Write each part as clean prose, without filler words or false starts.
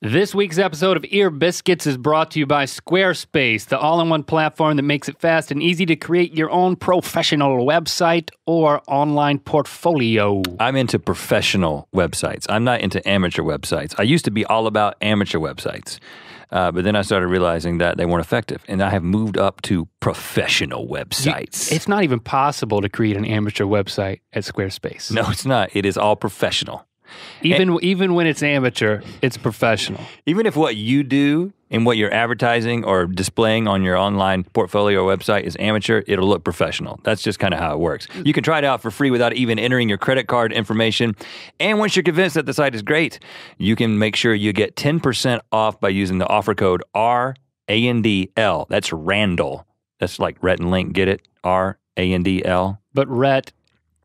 This week's episode of Ear Biscuits is brought to you by Squarespace, the all-in-one platform that makes it fast and easy to create your own professional website or online portfolio. I'm into professional websites. I'm not into amateur websites. I used to be all about amateur websites, but then I started realizing that they weren't effective, and I have moved up to professional websites. It's not even possible to create an amateur website at Squarespace. No, it's not. It is all professional. Even when it's amateur, it's professional. Even if what you do and what you're advertising or displaying on your online portfolio or website is amateur, it'll look professional. That's just kind of how it works. You can try it out for free without even entering your credit card information. And once you're convinced that the site is great, you can make sure you get 10% off by using the offer code RANDL. That's Randall. That's like Rhett and Link, get it? RANDL. But Rhett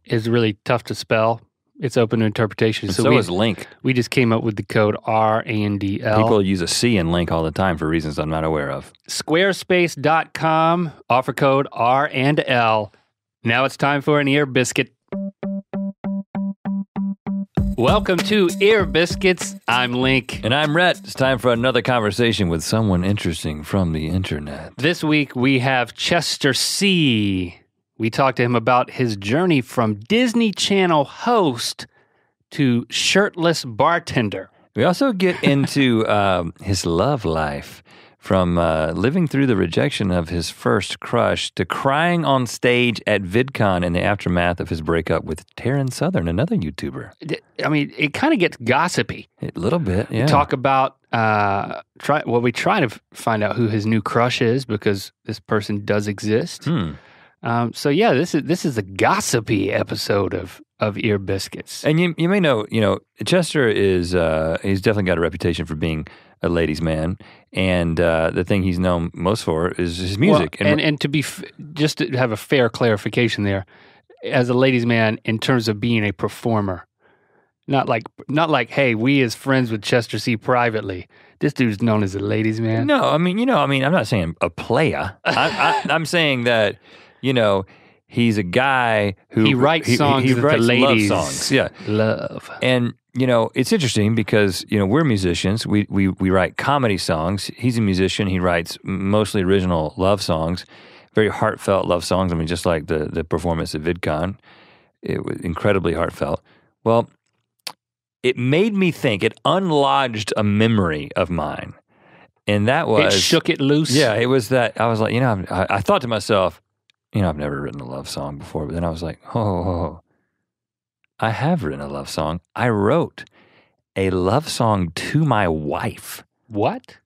is really tough to spell. It's open to interpretation. And so is Link. We just came up with the code RANDL. People use a C in Link all the time for reasons I'm not aware of. Squarespace.com, offer code R&L. Now it's time for an Ear Biscuit. Welcome to Ear Biscuits. I'm Link. And I'm Rhett. It's time for another conversation with someone interesting from the internet. This week we have Chester C. We talked to him about his journey from Disney Channel host to shirtless bartender. We also get into his love life, from living through the rejection of his first crush to crying on stage at VidCon in the aftermath of his breakup with Taryn Southern, another YouTuber. I mean, it kind of gets gossipy. A little bit, yeah. We talk about, we try to find out who his new crush is because this person does exist. So yeah, this is a gossipy episode of Ear Biscuits. And you may know, Chester is he's definitely got a reputation for being a ladies' man, and the thing he's known most for is his music. Well, and to be just to have a fair clarification there, as a ladies' man in terms of being a performer, not like hey, we as friends with Chester C privately. This dude's known as a ladies' man. No, I'm not saying a playa. I'm saying that. He's a guy who... He writes songs that the ladies love songs. Yeah. Love. And, it's interesting because, we're musicians. We write comedy songs. He's a musician. He writes mostly original love songs, very heartfelt love songs. I mean, just like the performance at VidCon. It was incredibly heartfelt. Well, it made me think, it unlodged a memory of mine. And that was... It shook it loose? Yeah, it was that, I was like, I thought to myself, I've never written a love song before, but then I was like, I have written a love song. I wrote a love song to my wife. What?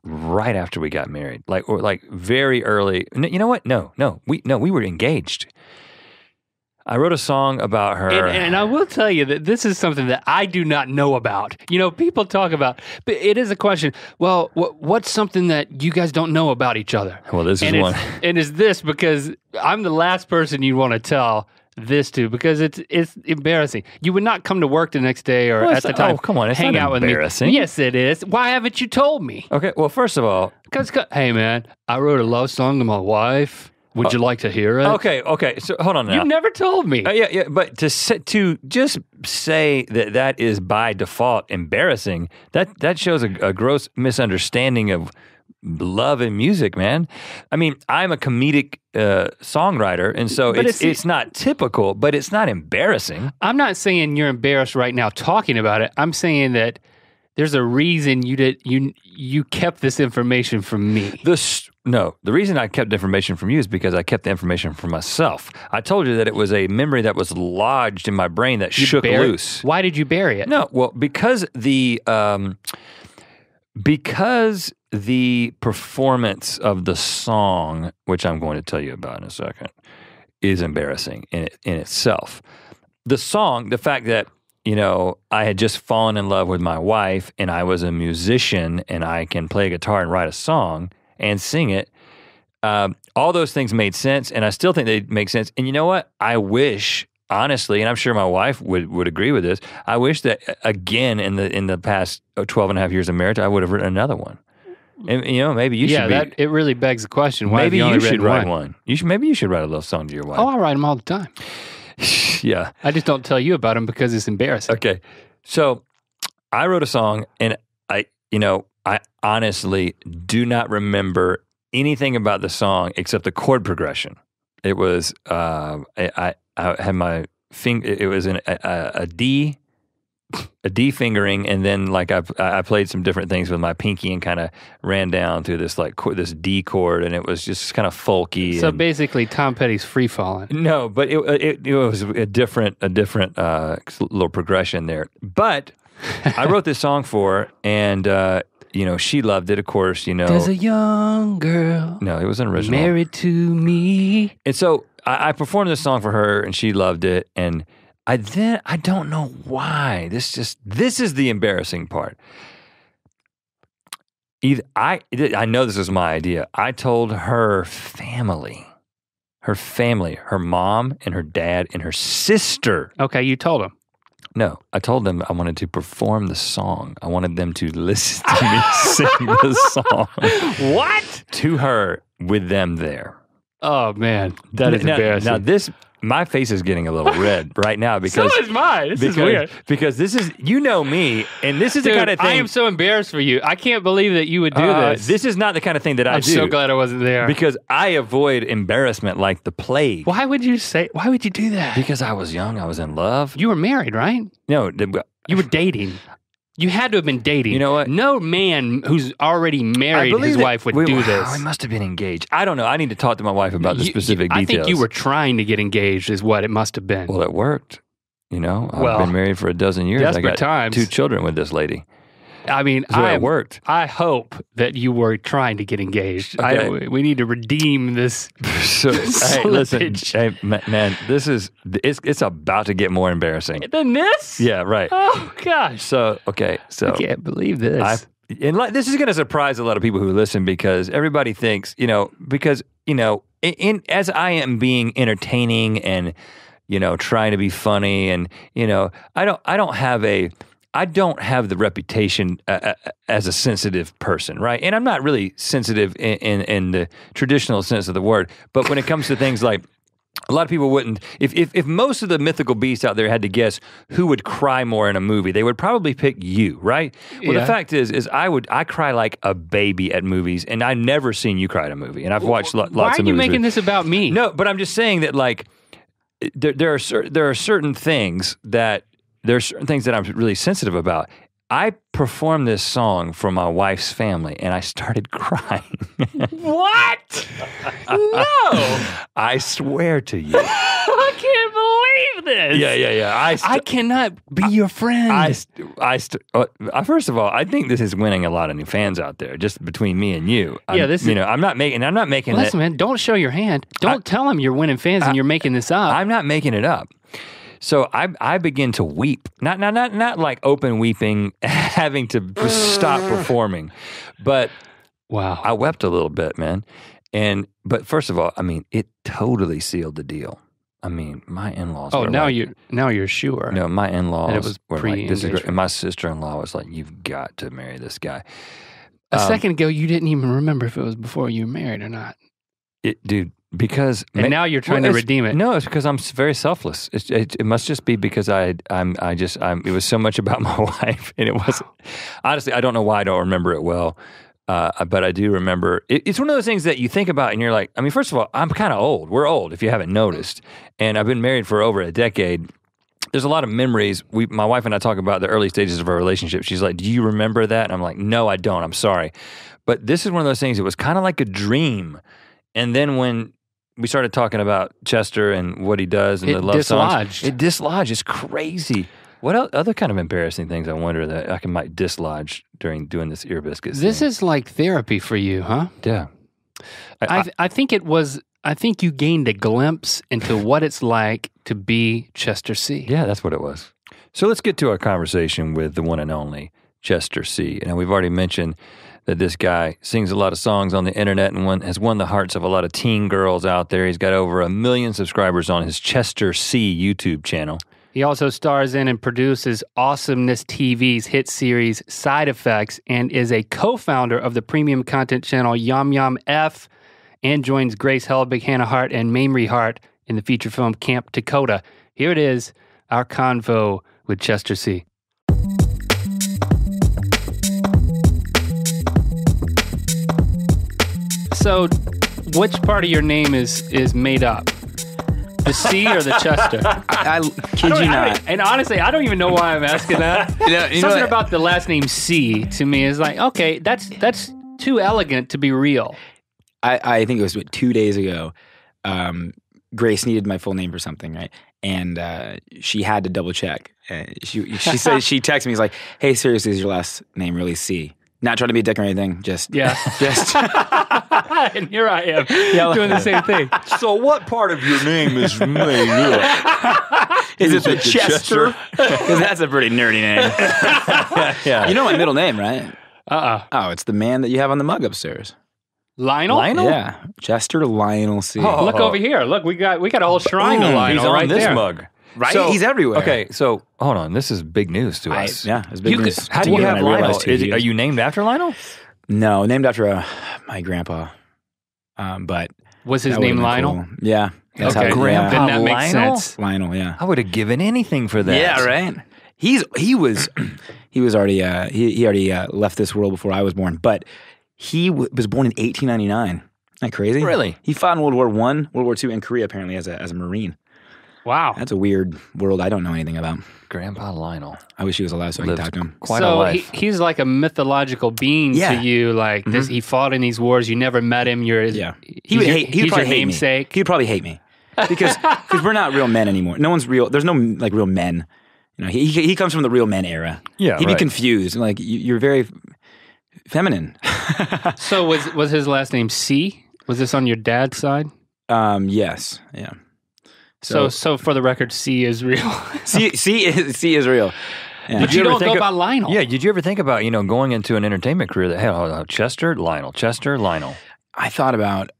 Right after we got married, like very early. You know what? No, we were engaged. I wrote a song about her. And I will tell you that this is something that I do not know about. People talk about, but it is a question. Well, what's something that you guys don't know about each other? Well, this is one. And it's this, because I'm the last person you want to tell this to, because it's embarrassing. You would not come to work the next day or at the time. Oh, come on, it's hang not out embarrassing. with me. Yes, it is. Why haven't you told me? Okay, well, first of all, because hey man, I wrote a love song to my wife. Would you like to hear it? Okay. So hold on now. You've never told me. Yeah. But to just say that is by default embarrassing, that shows a gross misunderstanding of love and music, man. I mean, I'm a comedic songwriter, and so it's not typical, but it's not embarrassing. I'm not saying you're embarrassed right now talking about it. I'm saying that there's a reason you kept this information from me. No, the reason I kept the information from you is because I kept the information from myself. I told you that it was a memory that was lodged in my brain that shook loose. Why did you bury it? No, well, because the performance of the song, which I'm going to tell you about in a second, is embarrassing in itself. The song, the fact that I had just fallen in love with my wife, and I was a musician, and I can play a guitar and write a song and sing it. All those things made sense, and I still think they make sense. And you know what? I wish, honestly, and I'm sure my wife would agree with this, I wish that, again, in the past 12 and a half years of marriage, I would have written another one. And maybe you should be. Yeah, it really begs the question. Why maybe have you should write one. Maybe you should write a love song to your wife. Oh, I write them all the time. Yeah. I just don't tell you about them because it's embarrassing. Okay. So I wrote a song, and I honestly do not remember anything about the song except the chord progression. It was I had my finger. It was a D fingering, and then like I played some different things with my pinky and kind of ran down through this like this D chord, and it was just kind of folky. So basically, Tom Petty's Free Fallin'. No, but it was a different little progression there. But I wrote this song for her, and she loved it, of course. There's a young girl. No, it was an original. Married to me. And so I performed this song for her, and she loved it. And I don't know why. This is the embarrassing part. I know this is my idea. I told her family, her mom and her dad and her sister. Okay, you told them. No, I told them I wanted to perform the song. I wanted them to listen to me sing the song. What? To her with them there. Oh, man. That is embarrassing. Now my face is getting a little red right now because... So is mine. This is weird. Because this is, me, and this is the kind of thing... I am so embarrassed for you. I can't believe that you would do this. This is not the kind of thing that I do. I'm so glad I wasn't there. Because I avoid embarrassment like the plague. Why would you do that? Because I was young, I was in love. You were married, right? No. You were dating. You had to have been dating. You know what? No man who's already married his wife would do this. We must have been engaged. I don't know. I need to talk to my wife about the specific details. I think you were trying to get engaged is what it must have been. Well, it worked. I've been married for a dozen years. Desperate I got times. 2 children with this lady. I mean, it worked. I hope that you were trying to get engaged. Okay. We need to redeem this. Hey, listen, man, it's about to get more embarrassing Than this? Yeah, right. Oh gosh. So I can't believe this. This is going to surprise a lot of people who listen because everybody thinks, as I am being entertaining and trying to be funny, and I don't have the reputation as a sensitive person, right? And I'm not really sensitive in the traditional sense of the word. But when it comes to things like, a lot of people wouldn't, if most of the mythical beasts out there had to guess who would cry more in a movie, they would probably pick you, right? Well, the fact is I cry like a baby at movies, and I've never seen you cry at a movie, and I've watched lots of movies. Why are you making this about me? No, but I'm just saying that like there are certain things that I'm really sensitive about. I performed this song for my wife's family, and I started crying. What? No! I swear to you. I can't believe this. Yeah. I cannot be your friend. First of all, I think this is winning a lot of new fans out there, just between me and you. I'm not making Listen, man, don't show your hand. Don't tell them you're winning fans and you're making this up. I'm not making it up. So I begin to weep, not like open weeping, having to stop performing, but wow, I wept a little bit, man. But first of all, I mean, it totally sealed the deal. I mean, my in-laws. Oh, now you're sure. No, my in-laws were like, this is great. And my sister-in-law was like, "You've got to marry this guy." A second ago, you didn't even remember if it was before you were married or not. Dude. Because now you're trying to redeem it. No, it's because I'm very selfless. It must just be because it was so much about my wife, and it wasn't. Honestly, I don't know why I don't remember it well, but I do remember. It's one of those things that you think about, and you're like, I mean, first of all, I'm kind of old. We're old, if you haven't noticed, and I've been married for over a decade. There's a lot of memories. My wife and I talk about the early stages of our relationship. She's like, "Do you remember that?" And I'm like, "No, I don't. I'm sorry." But this is one of those things. It was kind of like a dream, and then when we started talking about Chester and what he does and the love songs. It dislodged. It's crazy. What other kind of embarrassing things I wonder that I might dislodge during doing this Ear Biscuits This thing? is like therapy for you, huh? Yeah. I think it was. I think you gained a glimpse into what it's like to be Chester C. Yeah, that's what it was. So let's get to our conversation with the one and only Chester C. And we've already mentioned that this guy sings a lot of songs on the internet and has won the hearts of a lot of teen girls out there. He's got over 1 million subscribers on his Chester C YouTube channel. He also stars in and produces Awesomeness TV's hit series Side Effects and is a co-founder of the premium content channel Yum Yum F and joins Grace Helbig, Hannah Hart, and Mamrie Hart in the feature film Camp Dakota. Here it is, our convo with Chester C. So, which part of your name is made up? The C or the Chester? I kid you not. And honestly, I don't even know why I'm asking that. Something about the last name C to me is like, okay, that's too elegant to be real. I think it was 2 days ago. Grace needed my full name for something, right? And she had to double check. She said, she texted me, she's like, hey, seriously, is your last name really C? Not trying to be a dick or anything, just. And here I am doing the same thing. So what part of your name is made up? Is it the Chester? Because that's a pretty nerdy name. Yeah. You know my middle name, right? Oh, it's the man that you have on the mug upstairs. Lionel? Yeah, Chester Lionel C. Oh. Look over here. Look, we got a whole shrine to Lionel He's on right this there. mug. Right? So, He's everywhere. Okay, so hold on. This is big news to us. It's big news. How do you have Lionel? Are Are you named after Lionel? No, named after my grandpa. But Was his that name would've been Lionel? cool. Yeah. That's Okay. how Grandpa Then that makes Lionel? sense. Lionel, yeah. I would have given anything for that. Yeah, right. He was already he already left this world before I was born, but he was born in 1899. Isn't that crazy? Really? He fought in World War I, World War II, and Korea apparently as a Marine. Wow. That's a weird world I don't know anything about. Grandpa Lionel. I wish he was alive so I could talk to him. Quite a life. He's like a mythological being Yeah. to you. Like this, he fought in these wars. You never met him. You're Yeah. He would hate. He would He's probably your hate me. namesake. He would probably hate me because we're not real men anymore. No one's real. There's no like real men. You know, he comes from the real men era. Yeah, he'd be right. confused. Like you're very feminine. So was his last name C? Was this on your dad's side? Yes. Yeah. So for the record, C is real. C is real. Yeah. But you ever don't think go of- by Lionel. Yeah, did you ever think about, going into an entertainment career that, hey, Chester, Lionel, I thought about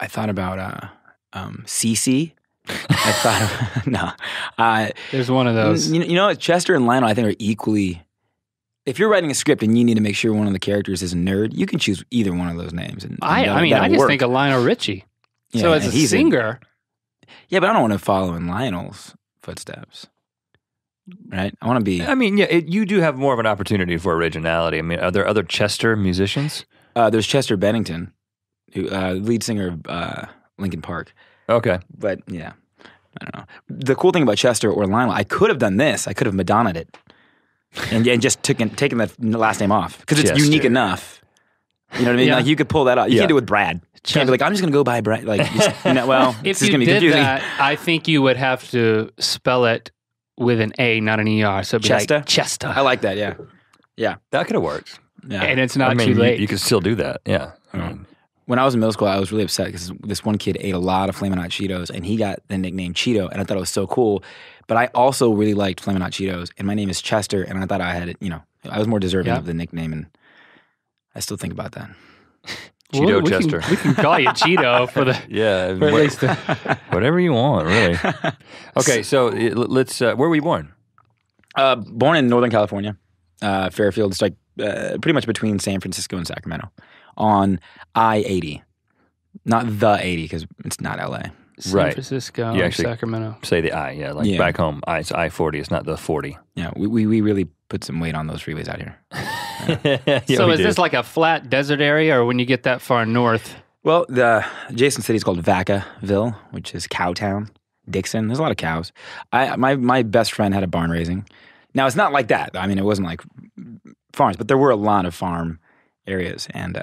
CC. I thought no. There's one of those. You know, Chester and Lionel I think are equally. If you're writing a script and you need to make sure one of the characters is a nerd, you can choose either one of those names. And I just work. think of Lionel Richie. Yeah, So as and a he's singer, Yeah, but I don't want to follow in Lionel's footsteps. Right? I want to be. I mean, yeah, you do have more of an opportunity for originality. I mean, are there other Chester musicians? There's Chester Bennington, who lead singer of Linkin Park. Okay. But yeah, I don't know. The cool thing about Chester or Lionel, I could have done this. I could have Madonna'd it, and just taken the last name off because it's Chester. unique enough. You know what I mean? Yeah. Like you could pull that out. You Yeah. can't do it with Brad. You can't be like, I'm just gonna go by Brad. Like, well, if this is you gonna be did confusing. that, I think you would have to spell it with an A, not an ER. So it'd be Chester? like Chester. I like that. Yeah, yeah, That could have worked. yeah. And it's not I mean, too late. You could still do that. Yeah. I mean, When I was in middle school, I was really upset because this one kid ate a lot of Flamin' Hot Cheetos, and he got the nickname Cheeto, and I thought it was so cool. But I also really liked Flamin' Hot Cheetos, and my name is Chester, and I thought I had it. I was more deserving Yeah. of the nickname, and I still think about that. Cheeto we Chester. we can call you Cheeto for the. yeah. For at least whatever you want, really. Okay, so let's. Where were you born? Born in Northern California, Fairfield. It's like pretty much between San Francisco and Sacramento on I-80. Not the 80 because it's not LA. San Right. Francisco, You actually- Sacramento. Say the I, yeah. Like Yeah. back home, it's I-40. It's not the 40. Yeah, we really put some weight on those freeways out here. Yeah, So we is do. this like a flat desert area, or when you get that far north? Well, the adjacent city is called Vacaville, which is Cowtown. Dixon. There's a lot of cows. My best friend had a barn raising. Now it's not like that. I mean, it wasn't like farms, but there were a lot of farm areas. And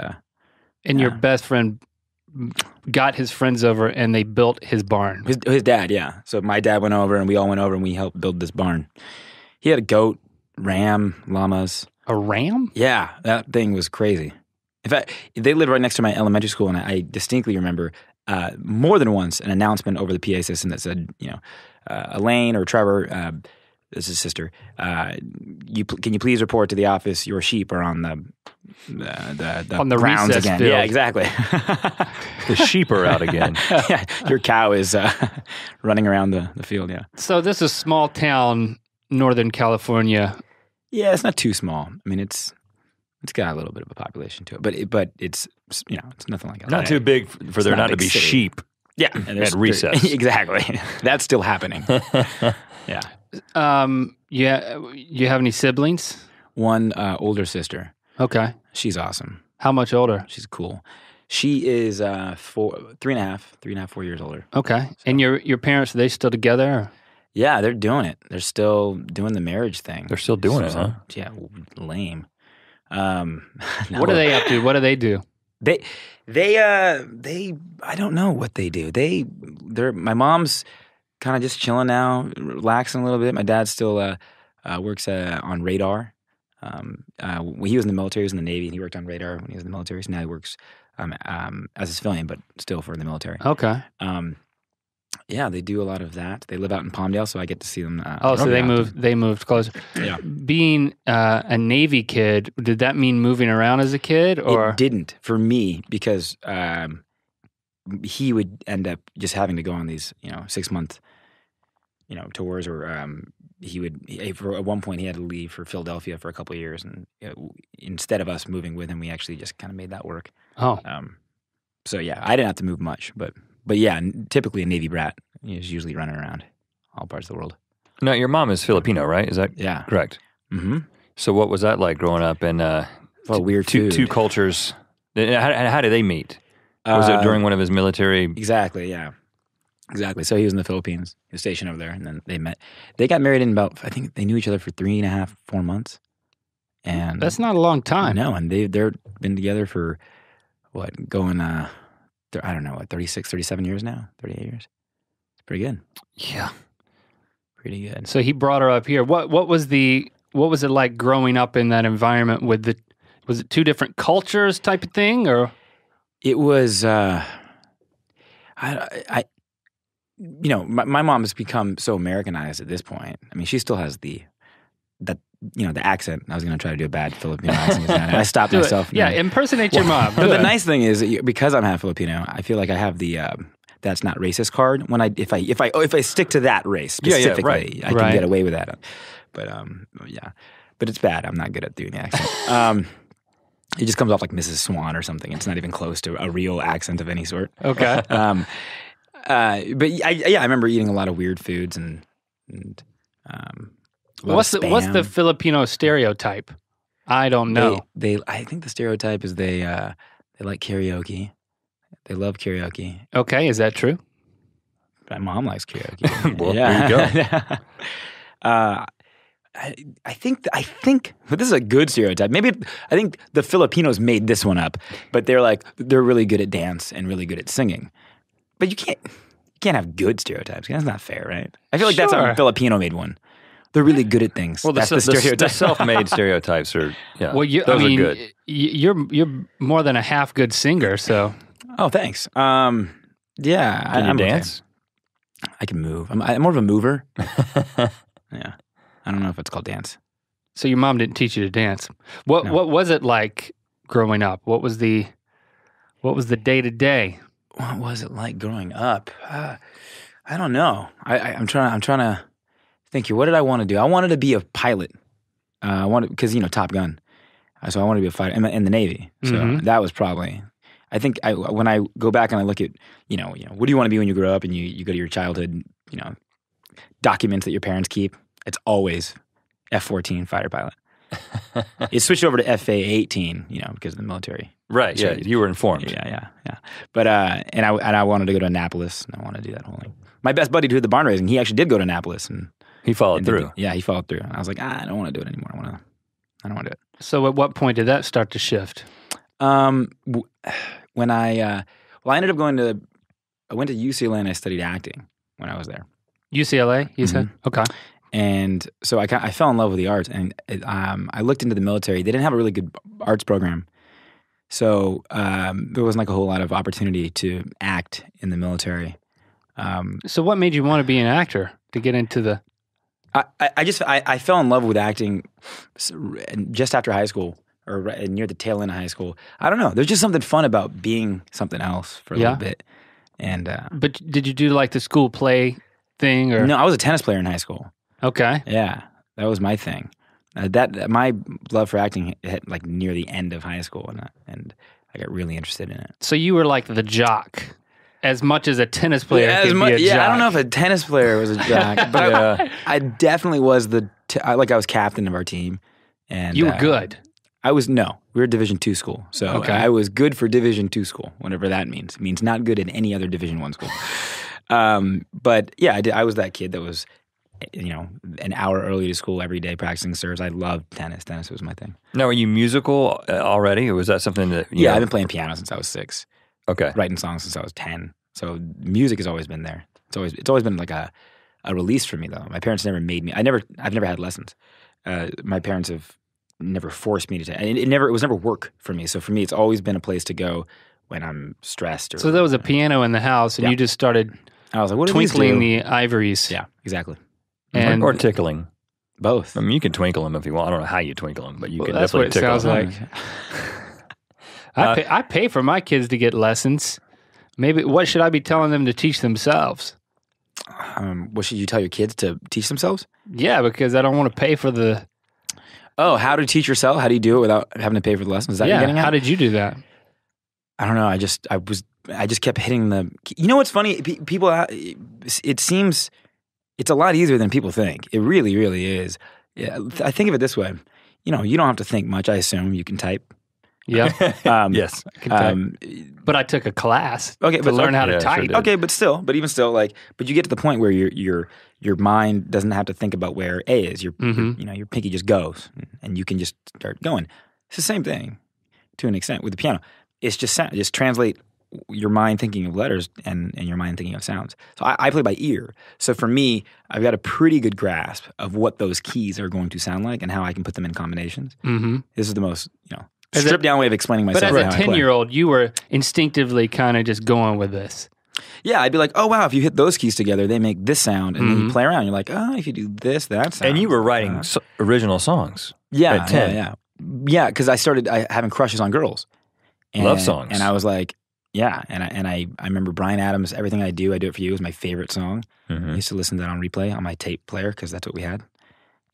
Your best friend got his friends over and they built his barn. his dad, yeah. So my dad went over and we all went over and we helped build this barn. He had a goat, ram, llamas. A ram? Yeah, that thing was crazy. In fact, they lived right next to my elementary school, and I distinctly remember more than once an announcement over the PA system that said, Elaine or Trevor, this is his sister, can you please report to the office your sheep are on the On the grounds recess again. field. Yeah, exactly. The sheep are out again. Yeah, your cow is running around the field, yeah. So this is small town, Northern California. Yeah, it's not too small. I mean, it's got a little bit of a population to it, but it's it's nothing like Not too big for there not not a to be big city. sheep. Yeah, At recess. Exactly. That's still happening. Yeah. You have any siblings? One older sister. Okay. She's awesome. How much older? She's cool. She is 3.5, 4 years older. Okay. And your parents, are they still together? Or? Yeah, they're doing it. They're still doing the marriage thing. They're still doing it, huh? Yeah, lame. What are they up to? What do they do? They I don't know what they do. My mom's kind of just chilling now, relaxing a little bit. My dad still works on radar. When he was in the military, he was in the Navy, and he worked on radar when he was in the military. So now he works as a civilian, but still for the military. Okay. Yeah, they do a lot of that. They live out in Palmdale, so I get to see them. So they moved closer. Yeah. Being a Navy kid, did that mean moving around as a kid, or it didn't for me because he would end up just having to go on these 6-month tours, or at one point he had to leave for Philadelphia for a couple of years, and instead of us moving with him, we actually just kind of made that work. Oh. So yeah, I didn't have to move much, but yeah, typically a Navy brat is usually running around all parts of the world. No, your mom is Filipino, right? Is that correct? Mm-hmm. So what was that like growing up in weird two cultures? How did they meet? Was it during one of his military? Exactly, yeah. Exactly. So he was in the Philippines. He was stationed over there, and then they met. They got married in about, I think they knew each other for 3.5, 4 months. And that's not a long time. No, and they're been together for, going, I don't know, 36, 37 years now, 38 years. It's pretty good. Yeah. Pretty good. So he brought her up here. What was it like growing up in that environment was it two different cultures type of thing, or? It was, my mom has become so Americanized at this point. I mean, she still has the accent. I was going to try to do a bad Filipino accent. And I stopped myself. Yeah, impersonate your mom. But the nice thing is, because I'm half Filipino, I feel like I have the that's not racist card. When if I stick to that race specifically, I can get away with that. But but it's bad. I'm not good at doing the accent. It just comes off like Mrs. Swan or something. It's not even close to a real accent of any sort. Okay. But I remember eating a lot of weird foods and what's the Filipino stereotype? I don't know. I think the stereotype is they like karaoke. They love karaoke. Okay, is that true? My mom likes karaoke. Well, there you go. I think, but this is a good stereotype. Maybe I think the Filipinos made this one up, but they're really good at dance and really good at singing. But you can't have good stereotypes. That's not fair, right? I feel like that's a Filipino made one. They're really good at things. Well, that's the stereotype. The self-made stereotypes are those are good. You're more than a half good singer, so. Oh, thanks. Yeah, can you dance? Okay. I can move. I'm more of a mover. Yeah. I don't know if it's called dance. So your mom didn't teach you to dance. What was it like growing up? What was the day to day? What was it like growing up? I don't know. I'm trying to think here. What did I want to do? I wanted to be a pilot. Because Top Gun. So I wanted to be a fighter in the Navy. So that was probably. I think when I go back and I look at what do you want to be when you grow up, and you go to your childhood documents that your parents keep. It's always F-14 fighter pilot. It switched over to FA-18, because of the military. Right. Yeah, you were informed. Yeah. But and I wanted to go to Annapolis, and I wanted to do that whole thing. My best buddy who did the barn raising, he actually did go to Annapolis, and he followed through. He followed through. And I was like, I don't want to do it anymore. I don't want to do it. So at what point did that start to shift? When I ended up I went to UCLA and I studied acting when I was there. UCLA, you said? Okay. And so I fell in love with the arts, and I looked into the military. They didn't have a really good arts program. So there wasn't a whole lot of opportunity to act in the military. So what made you want to be an actor, to get into the... I fell in love with acting just after high school, or near the tail end of high school. I don't know. There's just something fun about being something else for a little bit. And but did you do the school play thing, or... No, I was a tennis player in high school. Okay. Yeah, that was my thing. My love for acting hit near the end of high school, and I got really interested in it. So you were like the jock, as much as a tennis player could be a jock. I don't know if a tennis player was a jock, but I definitely was I was captain of our team. And you were good. we were a Division II school. So Okay. I was good for Division II school, whatever that means. It means not good in any other Division I school. But yeah, I was that kid that was, an hour early to school every day practicing serves. I loved tennis. Tennis was my thing. Now, were you musical already, or was that something that? Yeah, I've been playing piano since I was 6. Okay. Writing songs since I was 10. So music has always been there. It's always been like a release for me, though. My parents never made me. I've never had lessons. My parents have never forced me to take. It was never work for me. So for me, it's always been a place to go when I'm stressed. So there was a piano in the house, and Yeah. you just started I was like, what do these twinkling do? the ivories. Yeah, exactly. And or tickling. Both. I mean, you can twinkle them if you want. I don't know how you twinkle them, but you can that's what definitely it tickle sounds them. like. I pay for my kids to get lessons. Maybe what should I be telling them to teach themselves? What should you tell your kids to teach themselves? Yeah, because I don't want to pay for the. Oh, how to teach yourself? How do you do it without having to pay for the lessons? Is that what you're Yeah, getting at? how did you do that? I don't know. I just kept hitting the. You know what's funny? People. It seems it's a lot easier than people think. It really, really is. Yeah, I think of it this way. You don't have to think much. I assume you can type. Yeah, Yes. I can type. But I took a class Okay, to but learn how to Yeah, type. sure did. Okay, but even still, but you get to the point where your mind doesn't have to think about where A is. Your pinky just goes, and you can just start going. It's the same thing to an extent with the piano. It's just sound. Just translate your mind thinking of letters and your mind thinking of sounds. So I play by ear. So for me, I've got a pretty good grasp of what those keys are going to sound like and how I can put them in combinations. Mm-hmm. This is the most As a- stripped down way of explaining But myself. as and a how I play. 10-year-old, you were instinctively kind of just going with this. Yeah, I'd be like, oh wow, if you hit those keys together, they make this sound, and then you Mhm. play around. You're like, oh, if you do this, that sound. And you were writing original songs. yeah, at 10. yeah, because I started having crushes on girls, Love songs. and I was like, yeah, and I remember Bryan Adams' "Everything I Do It For You" is my favorite song. Mhm. I used to listen to that on replay on my tape player because that's what we had,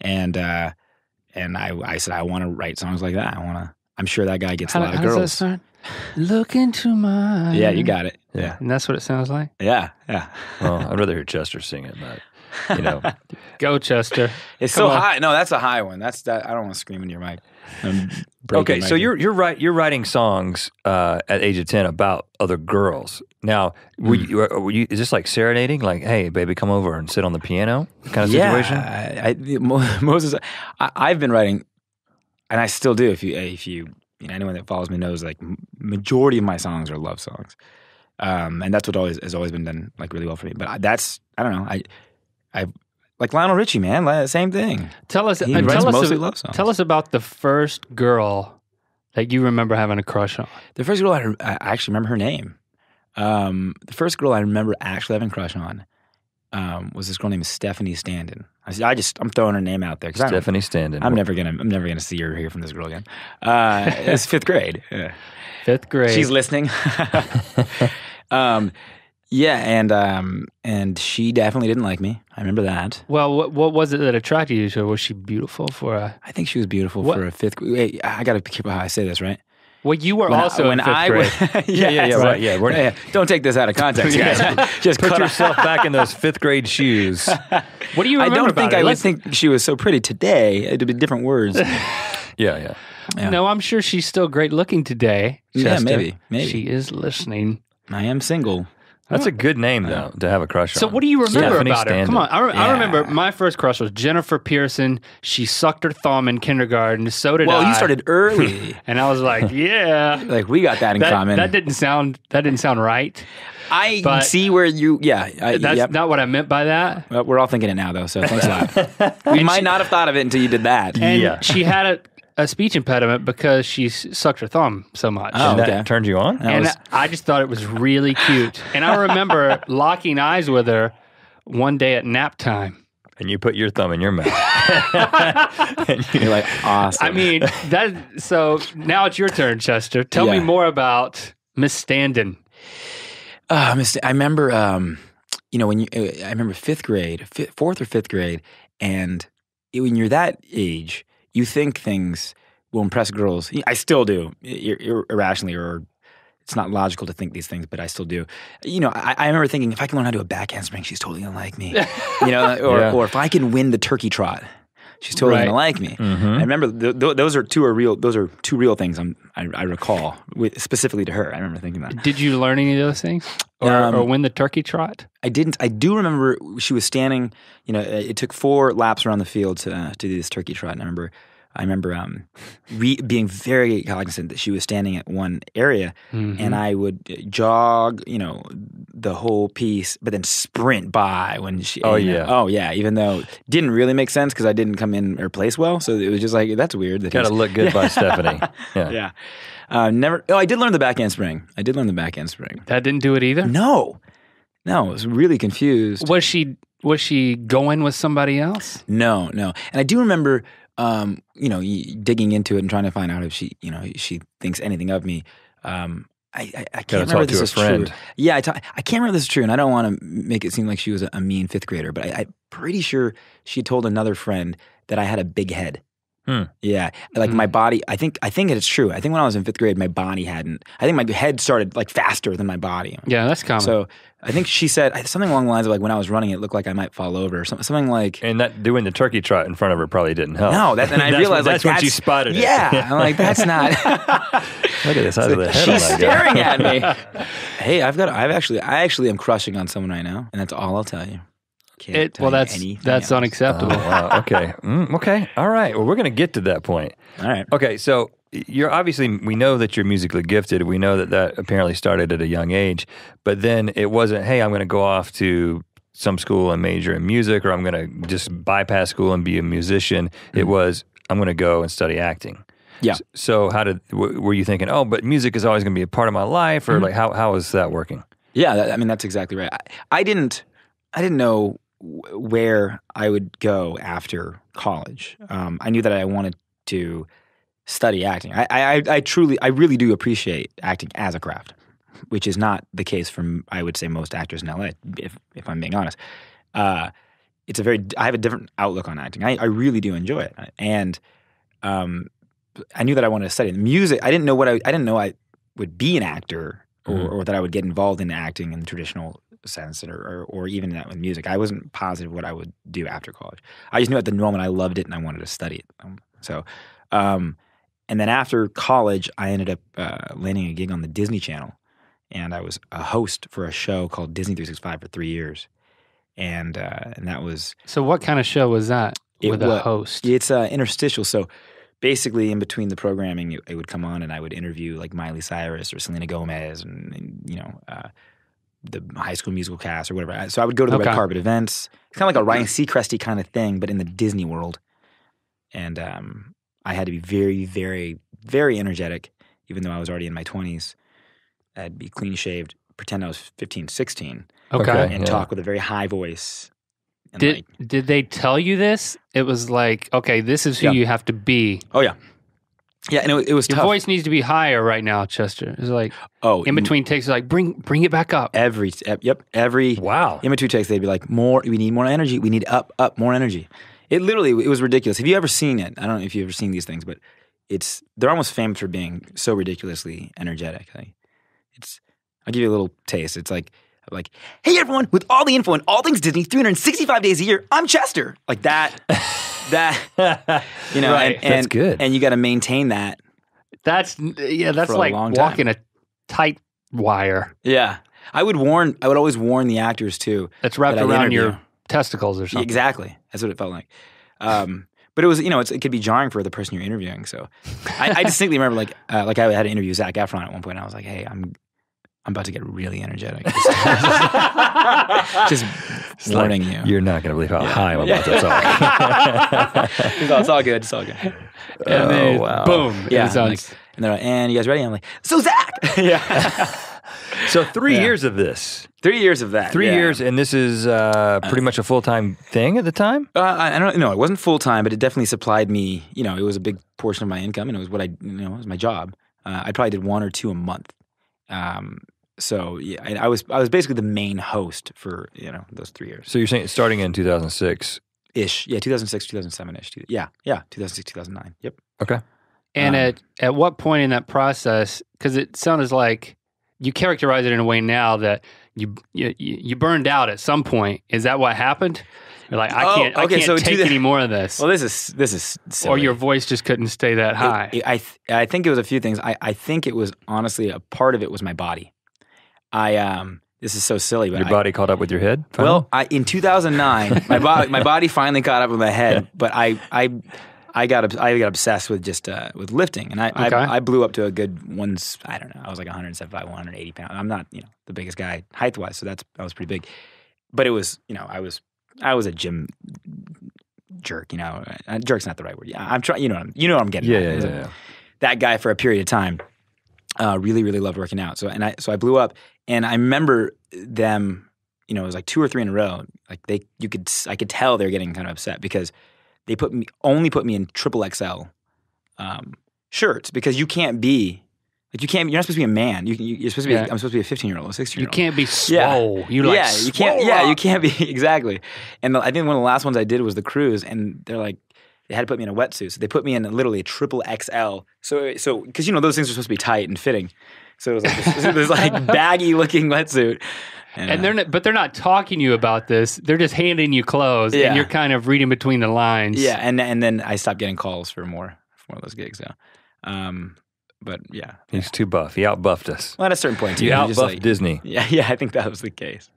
and I said I want to write songs like that. I'm sure that guy gets a lot of How does that girls. start? Look into my Yeah, you got it. Yeah. And that's what it sounds like? Yeah. Well, I'd rather hear Chester sing it, but Go, Chester. It's Come so on. high. No, that's a high one. That's that. I don't want to scream into your mic. I'm breaking Okay, my- so you're writing songs at age of 10 about other girls. Now, were you is this like serenading? Like, hey, baby, come over and sit on the piano kind of situation? Yeah, Moses. I've been writing, and I still do. If you anyone that follows me knows, like majority of my songs are love songs, and that's what has always been done like really well for me. But I don't know. I like Lionel Richie, man. Same thing. Tell us, He writes mostly love songs. Tell us about the first girl that you remember having a crush on. The first girl I actually remember her name. The first girl I remember actually having a crush on was this girl named Stephanie Standen. I'm throwing her name out there because Stephanie Standen. I'm never gonna see her or hear from this girl again. It's 5th grade. Yeah. 5th grade. She's listening. And she definitely didn't like me. I remember that. Well, what was it that attracted you to her? Was she beautiful for a... I think she was beautiful What? for a 5th grade. Wait, I got to be careful how I say this, right? Well, you were also in 5th grade. Yeah, right, yeah, we're- yeah. Don't take this out of context, guys. Just Put cut yourself back in those 5th grade shoes. What do you I remember don't about think her? I would think she was so pretty today. It'd be different words. Yeah. Yeah. No, I'm sure she's still great looking today. Yeah, Chester. maybe. She is listening. I am single. That's a good name, though, to have a crush on. So what do you remember Stephanie about her? Standen. Come on. I Yeah. remember my first crush was Jennifer Pearson. She sucked her thumb in kindergarten. So did I. Well, you started early. And I was like, yeah. Like we got that in common. That didn't sound right. I but- see where you. Yeah, That's yep. not what I meant by that. Well, we're all thinking it now, though. So thanks a lot. We might not have thought of it until you did that. And Yeah. she had a speech impediment because she sucked her thumb so much. Oh, And that okay. turned you on? And was- I just thought it was really cute. And I remember locking eyes with her one day at nap time. And you put your thumb in your mouth. You're like awesome. I mean, so now it's your turn, Chester. Tell me Yeah. more about Miss Standen. I remember, when I remember 5th grade, 4th or 5th grade, and when you're that age, you think things will impress girls. I still do, irrationally, or it's not logical to think these things, but I still do. I remember thinking, if I can learn how to do a back handspring, she's totally gonna like me. Or if I can win the turkey trot, she's totally Right. gonna like me. I remember those are two real things I recall specifically to her. I remember thinking that. Did you learn any of those things, or win the turkey trot? I didn't. I do remember she was standing. It took 4 laps around the field to do this turkey trot. And I remember being very cognizant that she was standing at one area, and I would jog, the whole piece, but then sprint by when she. Oh yeah. Even though it didn't really make sense because I didn't come in her place well, so it was just like that's weird. That Got to look good by Stephanie. Yeah. Never. Oh, I did learn the backhand spring. That didn't do it either. No, I was really confused. Was she going with somebody else? No. And I do remember, digging into it and trying to find out if she thinks anything of me. I can't remember if this is true. Yeah, I can't remember if this is true, and I don't want to make it seem like she was a mean 5th grader, but I'm pretty sure she told another friend that I had a big head. Yeah, like my body. I think it's true. I think when I was in 5th grade, my body hadn't. I think my head started like faster than my body. Yeah, that's common. So I think she said something along the lines of like when I was running, it looked like I might fall over or something like. And that doing the turkey trot in front of her probably didn't help. No, and I realized that's when she spotted it. Yeah, I'm like that's not. Look at the size of the head. She's staring at me. Hey, I actually am crushing on someone right now, and that's all I'll tell you. That's unacceptable. Oh, wow. Okay. Okay. All right. Well, we're going to get to that point. All right. Okay. So we know that you're musically gifted. We know that apparently started at a young age, but then it wasn't, hey, I'm going to go off to some school and major in music, or I'm going to just bypass school and be a musician. It was, I'm going to go and study acting. Yeah. So were you thinking, oh, but music is always going to be a part of my life, or like how is that working? Yeah. That's exactly right. I didn't know where I would go after college. I knew that I wanted to study acting. I really do appreciate acting as a craft, which is not the case for, I would say, most actors in LA, if I'm being honest. I have a different outlook on acting. I really do enjoy it. And I knew that I wanted to study music. I didn't know I would be an actor or that I would get involved in acting in the traditional sense or even that with music. I wasn't positive what I would do after college. I just knew at the moment I loved it and I wanted to study it. And then after college, I ended up landing a gig on the Disney Channel, and I was a host for a show called Disney 365 for 3 years, and that was. So what kind of show was that with a host? It's interstitial. So basically, in between the programming, it would come on, and I would interview like Miley Cyrus or Selena Gomez, and the High School Musical cast or whatever. So I would go to the red carpet events. It's kind of like a Ryan Seacrest-y kind of thing, but in the Disney world. And I had to be very, very, very energetic, even though I was already in my 20s. I'd be clean-shaved, pretend I was 15, 16. And talk with a very high voice. And did they tell you this? It was like, okay, this is who you have to be. Oh, yeah. Yeah, and it was Your tough. voice needs to be higher right now, Chester. It's like, in between takes, like, bring it back up. Every wow. In between takes, they'd be like, we need more energy. We need up, more energy. It was ridiculous. Have you ever seen it? I don't know if you've ever seen these things, but they're almost famous for being so ridiculously energetic. I'll give you a little taste. It's like, hey everyone, with all the info and all things Disney, 365 days a year, I'm Chester. Like that, Right. and that's good. And you got to maintain that. That's like walking a tight wire. Yeah. I would always warn the actors too. That's wrapped that around your testicles or something. Exactly. That's what it felt like. But it was, it could be jarring for the person you're interviewing. So I distinctly remember like I had to interview Zac Efron at one point. And I was like, hey, I'm about to get really energetic. Just warning you. You're not going to believe how high I'm about to talk. It's all good. It's all good. And then, boom. Yeah. And and they're like, and you guys ready? I'm like, so Zach! Yeah. So 3 years of this. 3 years of that. 3 years, and this is pretty much a full-time thing at the time? I don't know. It wasn't full-time, but it definitely supplied me. It was a big portion of my income, and it was what it was my job. I probably did 1 or 2 a month. So yeah, I was basically the main host for those 3 years. So you're saying starting in 2006 ish, yeah, 2006, 2007 ish, yeah, 2006, 2009. Yep. Okay. And at what point in that process? Because it sounded like you characterize it in a way now that you burned out at some point. Is that what happened? You're like, I can't take any more of this. Well, this is silly. Or your voice just couldn't stay that high. I think it was a few things. I think it was honestly a part of it was my body. This is so silly, but your body caught up with your head. Finally? Well, in 2009, my body finally caught up with my head, but I got obsessed with just with lifting, and I blew up to a good ones. I don't know. I was like 175, 180 pounds. I'm not the biggest guy height wise, so that was pretty big. But it was I was a gym jerk. Jerk's not the right word. Yeah, I'm trying. You know what I'm getting. Yeah. That guy for a period of time. Really, really loved working out. So I blew up, and I remember them. It was like 2 or 3 in a row. Like I could tell they were getting kind of upset because they only put me in triple XL shirts because you can't be. You're not supposed to be a man. You're supposed to be. I'm supposed to be a 15-year-old, a 16-year-old. You can't be swole. Yeah. You can't. Yeah, you can't be exactly. And I think one of the last ones I did was the cruise, and they're like, they had to put me in a wetsuit, so they put me in literally a triple XL. So because those things are supposed to be tight and fitting, so it was like this like baggy looking wetsuit. And they're not talking to you about this. They're just handing you clothes, and you're kind of reading between the lines. Yeah, and then I stopped getting calls for more of those gigs. So. But yeah, he's too buff. He outbuffed us. Well, at a certain point, too. You outbuffed Disney. Yeah, I think that was the case.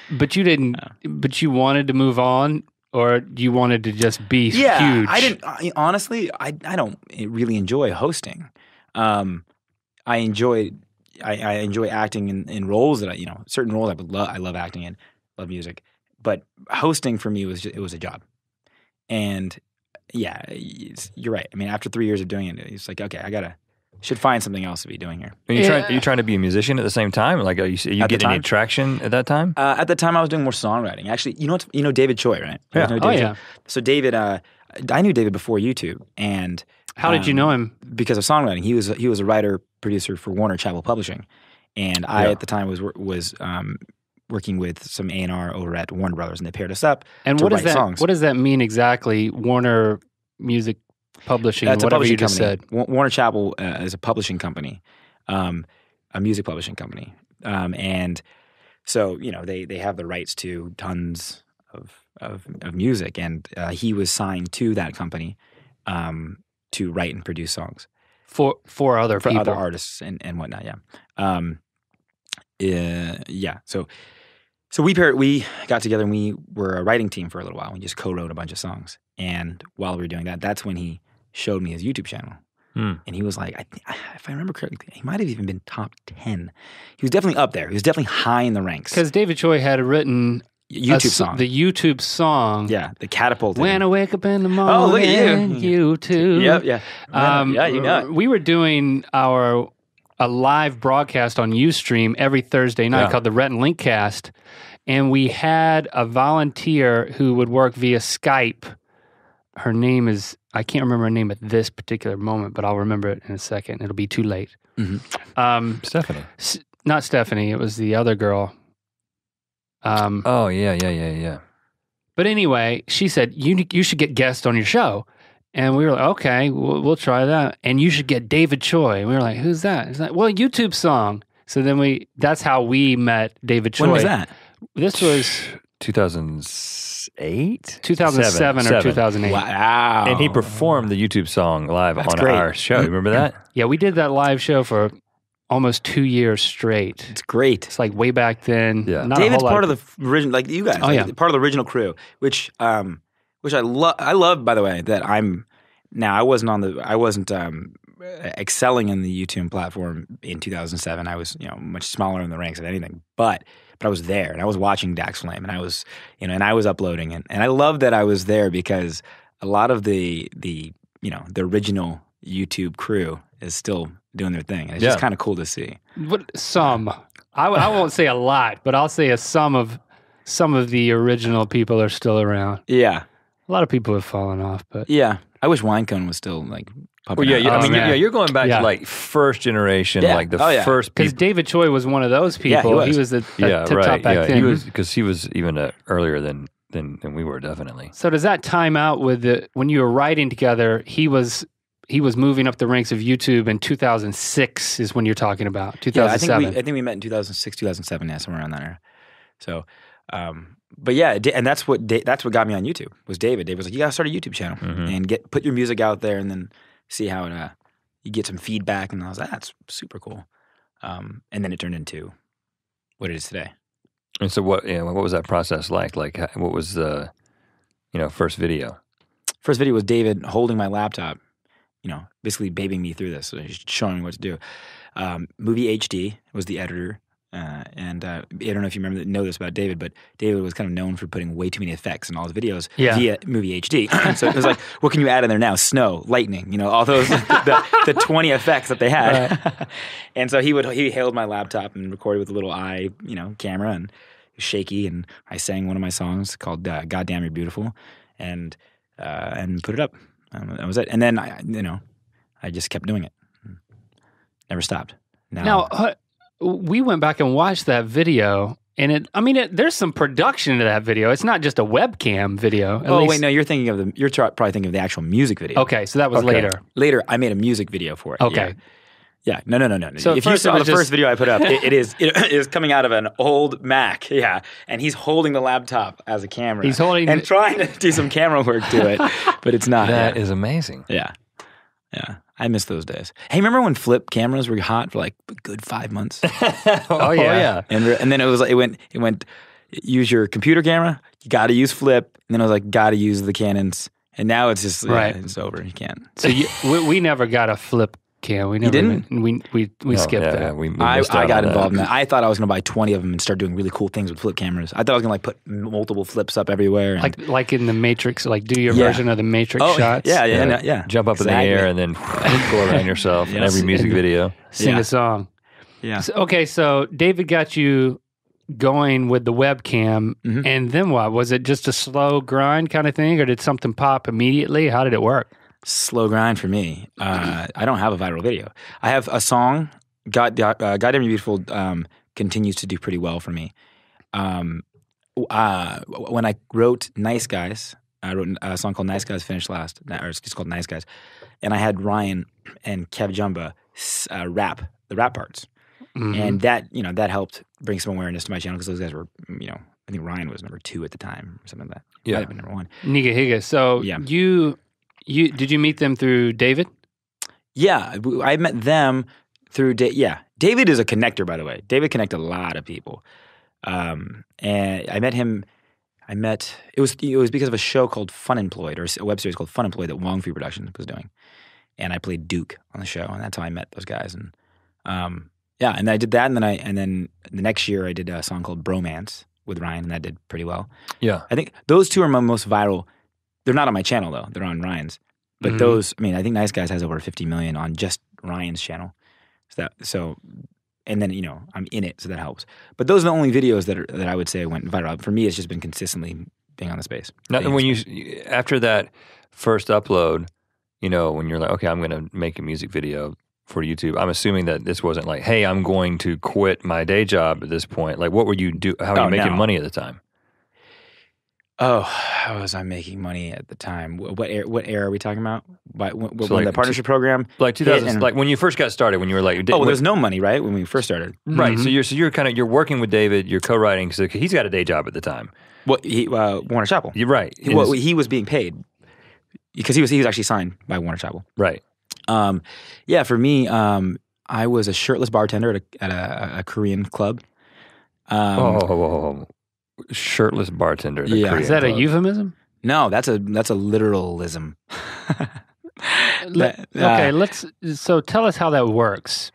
But you didn't. But you wanted to move on, or you wanted to just be huge. I didn't. Honestly, I don't really enjoy hosting. I enjoy acting in roles that certain roles I love acting in, love music. But hosting for me was a job, and yeah, you're right. I mean, after 3 years of doing it, it's like, okay, should find something else to be doing here. Are you trying to be a musician at the same time? Like, are you getting any traction at that time? At the time, I was doing more songwriting. Actually, you know David Choi, right? Yeah. Choi? So David, I knew David before YouTube, and how did you know him? Because of songwriting. He was a writer producer for Warner Chappell Publishing, and I at the time was working with some A&R over at Warner Brothers, and they paired us up. And to write that? Songs. What does that mean exactly? Warner Music Publishing, It's whatever publishing you just company. said. Warner Chappell is a publishing company, a music publishing company, and so they have the rights to tons of music, and he was signed to that company to write and produce songs for other people, other artists and whatnot. Yeah. So we got together and we were a writing team for a little while. We just co-wrote a bunch of songs, and while we were doing that, that's when he showed me his YouTube channel. And he was like, if I remember correctly, he might have even been top 10. He was definitely up there. He was definitely high in the ranks. Because David Choi had written YouTube song. The YouTube song. Yeah, the catapult. When I wake up in the morning. Oh, look at you too. Yep, yeah. Yeah, you know it. We were doing a live broadcast on Ustream every Thursday night called the Rhett Link cast. And we had a volunteer who would work via Skype. Her name is, I can't remember her name at this particular moment, but I'll remember it in a second. It'll be too late. Mm-hmm. Stephanie. Not Stephanie. It was the other girl. Yeah. But anyway, she said, you should get guests on your show. And we were like, okay, we'll try that. And you should get David Choi. And we were like, who's that? He's like, well, YouTube song. So then that's how we met David Choi. When was that? This was 2008? 2007 or 2008. Wow. And he performed the YouTube song live on our show. You remember that? Yeah, we did that live show for almost 2 years straight. It's great. It's like way back then. Yeah. David's part of the original, like you guys. Oh, yeah. Part of the original crew, which I love. I love, by the way, that I wasn't excelling in the YouTube platform in 2007. I was, much smaller in the ranks of anything, but I was there and I was watching Dax Flame and I was, and I was uploading and I love that I was there because a lot of the original YouTube crew is still doing their thing. And it's just kind of cool to see. Some, I won't say a lot, but I'll say some of the original people are still around. Yeah. A lot of people have fallen off, but yeah, I wish Winecone was still like. Well, you're going back to like first generation, like the first people. Because David Choi was one of those people. Yeah, he was the top back then. He was because he was even earlier than we were, definitely. So does that time out with when you were writing together? He was he was moving up the ranks of YouTube in 2006 is when you're talking about, Yeah, I 2007. think we met in 2006, 2007, yeah, somewhere around that era. So, but yeah, and that's what got me on YouTube was David. David was like, you got to start a YouTube channel and put your music out there and then see how it, you get some feedback. And I was like, that's super cool. And then it turned into what it is today. And so what was that process like? Like what was the, first video? First video was David holding my laptop, basically babying me through this, so he's showing me what to do. Movie HD was the editor. And I don't know if you know this about David, but David was kind of known for putting way too many effects in all his videos via Movie HD. So it was like, what can you add in there now? Snow, lightning, all those the 20 effects that they had. Right. And so he held my laptop and recorded with a little eye, camera, and it was shaky. And I sang one of my songs called "Goddamn You're Beautiful," and put it up. That was it. And then I just kept doing it, never stopped. Now we went back and watched that video, and there's some production to that video. It's not just a webcam video. Wait, no, you're probably thinking of the actual music video. Okay, so that was later. Later, I made a music video for it. Okay. Yeah. No. So if you saw the first video I put up, it is coming out of an old Mac. Yeah, and he's holding the laptop as a camera. He's holding and trying to do some camera work to it, but it's not. That is amazing. Yeah. I miss those days. Hey, remember when flip cameras were hot for like a good 5 months? Oh yeah. And then it went. Use your computer camera. You got to use flip. And then I was like, got to use the Canons. And now it's just it's over. You can't. So we never got a flip cam. We never. You didn't? We skipped that. Yeah, we I got involved in that. that. I thought I was going to buy 20 of them and start doing really cool things with flip cameras. I thought I was going to put multiple flips up everywhere. And, like in the Matrix, do your version of the Matrix shots. Yeah. Jump up in the air and then go around yourself in every music video. Sing a song. Yeah. So David got you going with the webcam, and then what? Was it just a slow grind kind of thing, or did something pop immediately? How did it work? Slow grind for me. I don't have a viral video. I have a song, Goddamn You're Beautiful, continues to do pretty well for me. When I wrote Nice Guys, I wrote a song called Nice Guys Finished Last, or it's just called Nice Guys, and I had Ryan and Kev Jumba rap the rap parts. And that helped bring some awareness to my channel because those guys were, I think Ryan was number 2 at the time or something like that. Yeah. Might have been number 1. Niga Higa. So you did you meet them through David? Yeah, I met them through David is a connector, by the way. David connected a lot of people. And I met him. It was because of a show called Fun Employed, or a web series called Fun Employed that Wong Fu Productions was doing. And I played Duke on the show, and that's how I met those guys. And and I did that, and then the next year I did a song called Bromance with Ryan, and that did pretty well. Yeah, I think those two are my most viral. They're not on my channel though; they're on Ryan's. But those, I think Nice Guys has over 50 million on just Ryan's channel. And then I'm in it, so that helps. But those are the only videos that I would say went viral. For me, it's just been consistently being on the space. Now, when you after that first upload, when you're like, okay, I'm going to make a music video for YouTube, I'm assuming that this wasn't like, hey, I'm going to quit my day job at this point. Like, what were you do? How were you making money at the time? Oh, how was I making money at the time? What era are we talking about? When the partnership program, like 2000, like when you first got started, when you were like, there's no money, right? When we first started, right? So you're working with David, you're co-writing. So he's got a day job at the time. Warner Chappell. You're right. He was being paid because he was actually signed by Warner Chappell. Right. For me, I was a shirtless bartender at a Korean club. Shirtless bartender. Is that a euphemism? No, that's a literalism. So tell us how that works.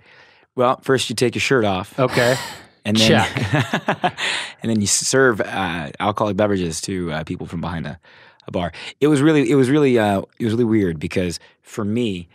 Well, first you take your shirt off. Okay. And then, check. And then you serve alcoholic beverages to people from behind a bar. It was really weird because for me,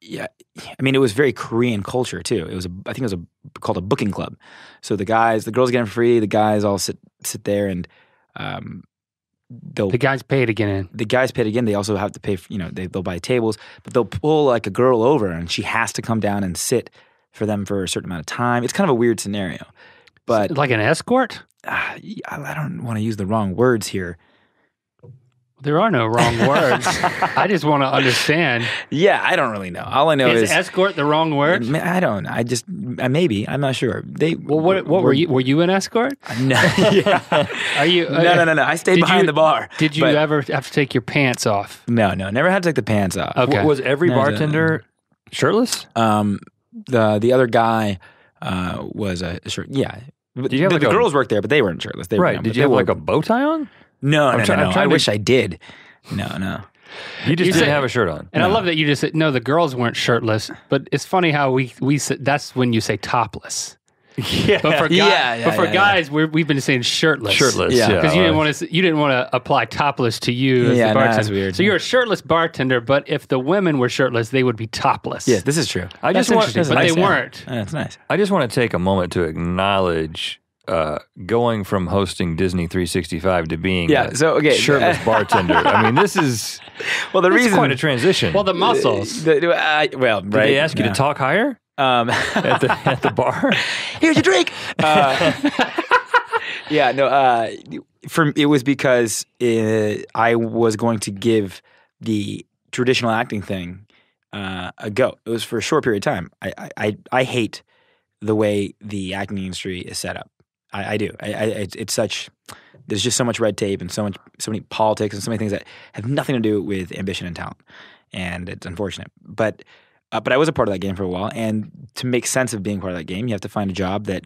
it was very Korean culture too. I think it was called a booking club. So the girls get in for free. The guys all sit there and the guys pay to get in. The guys pay to get in. They also have to pay. They'll buy tables, but they'll pull like a girl over and she has to come down and sit for them for a certain amount of time. It's kind of a weird scenario, but like an escort. I don't want to use the wrong words here. There are no wrong words. I just want to understand. Yeah, I don't really know. All I know Is is escort the wrong word? I don't. I just maybe. I'm not sure. Well, what were you? Were you an escort? No. Yeah. Are you? No. I stayed behind the bar. Did you ever have to take your pants off? No. Never had to take the pants off. Okay. Was every bartender shirtless? The other guy was a shirt. Yeah. Did you have the girls worked there, but they weren't shirtless. They right. were, Did you have like a bow tie on? No. I wish I did. No. You just didn't have a shirt on. And I love that you just said, no, the girls weren't shirtless. But it's funny how we said, that's when you say topless. Yeah. But for guys, we've been saying shirtless. Shirtless. Yeah. Because you didn't want to apply topless to you as the bartender. That's weird. So you're a shirtless bartender, but if the women were shirtless, they would be topless. Yes, this is true. That's interesting, but they weren't. That's nice. I just want to take a moment to acknowledge going from hosting Disney 365 to being a shirtless bartender. I mean, this is the reason quite a transition. Well, the muscles. Did they ask you to talk higher at the bar? Here's your drink. It was because I was going to give the traditional acting thing a go. It was for a short period of time. I hate the way the acting industry is set up. I do. It's such. There's just so much red tape and so many politics and so many things that have nothing to do with ambition and talent, and it's unfortunate. But I was a part of that game for a while, and to make sense of being part of that game, you have to find a job that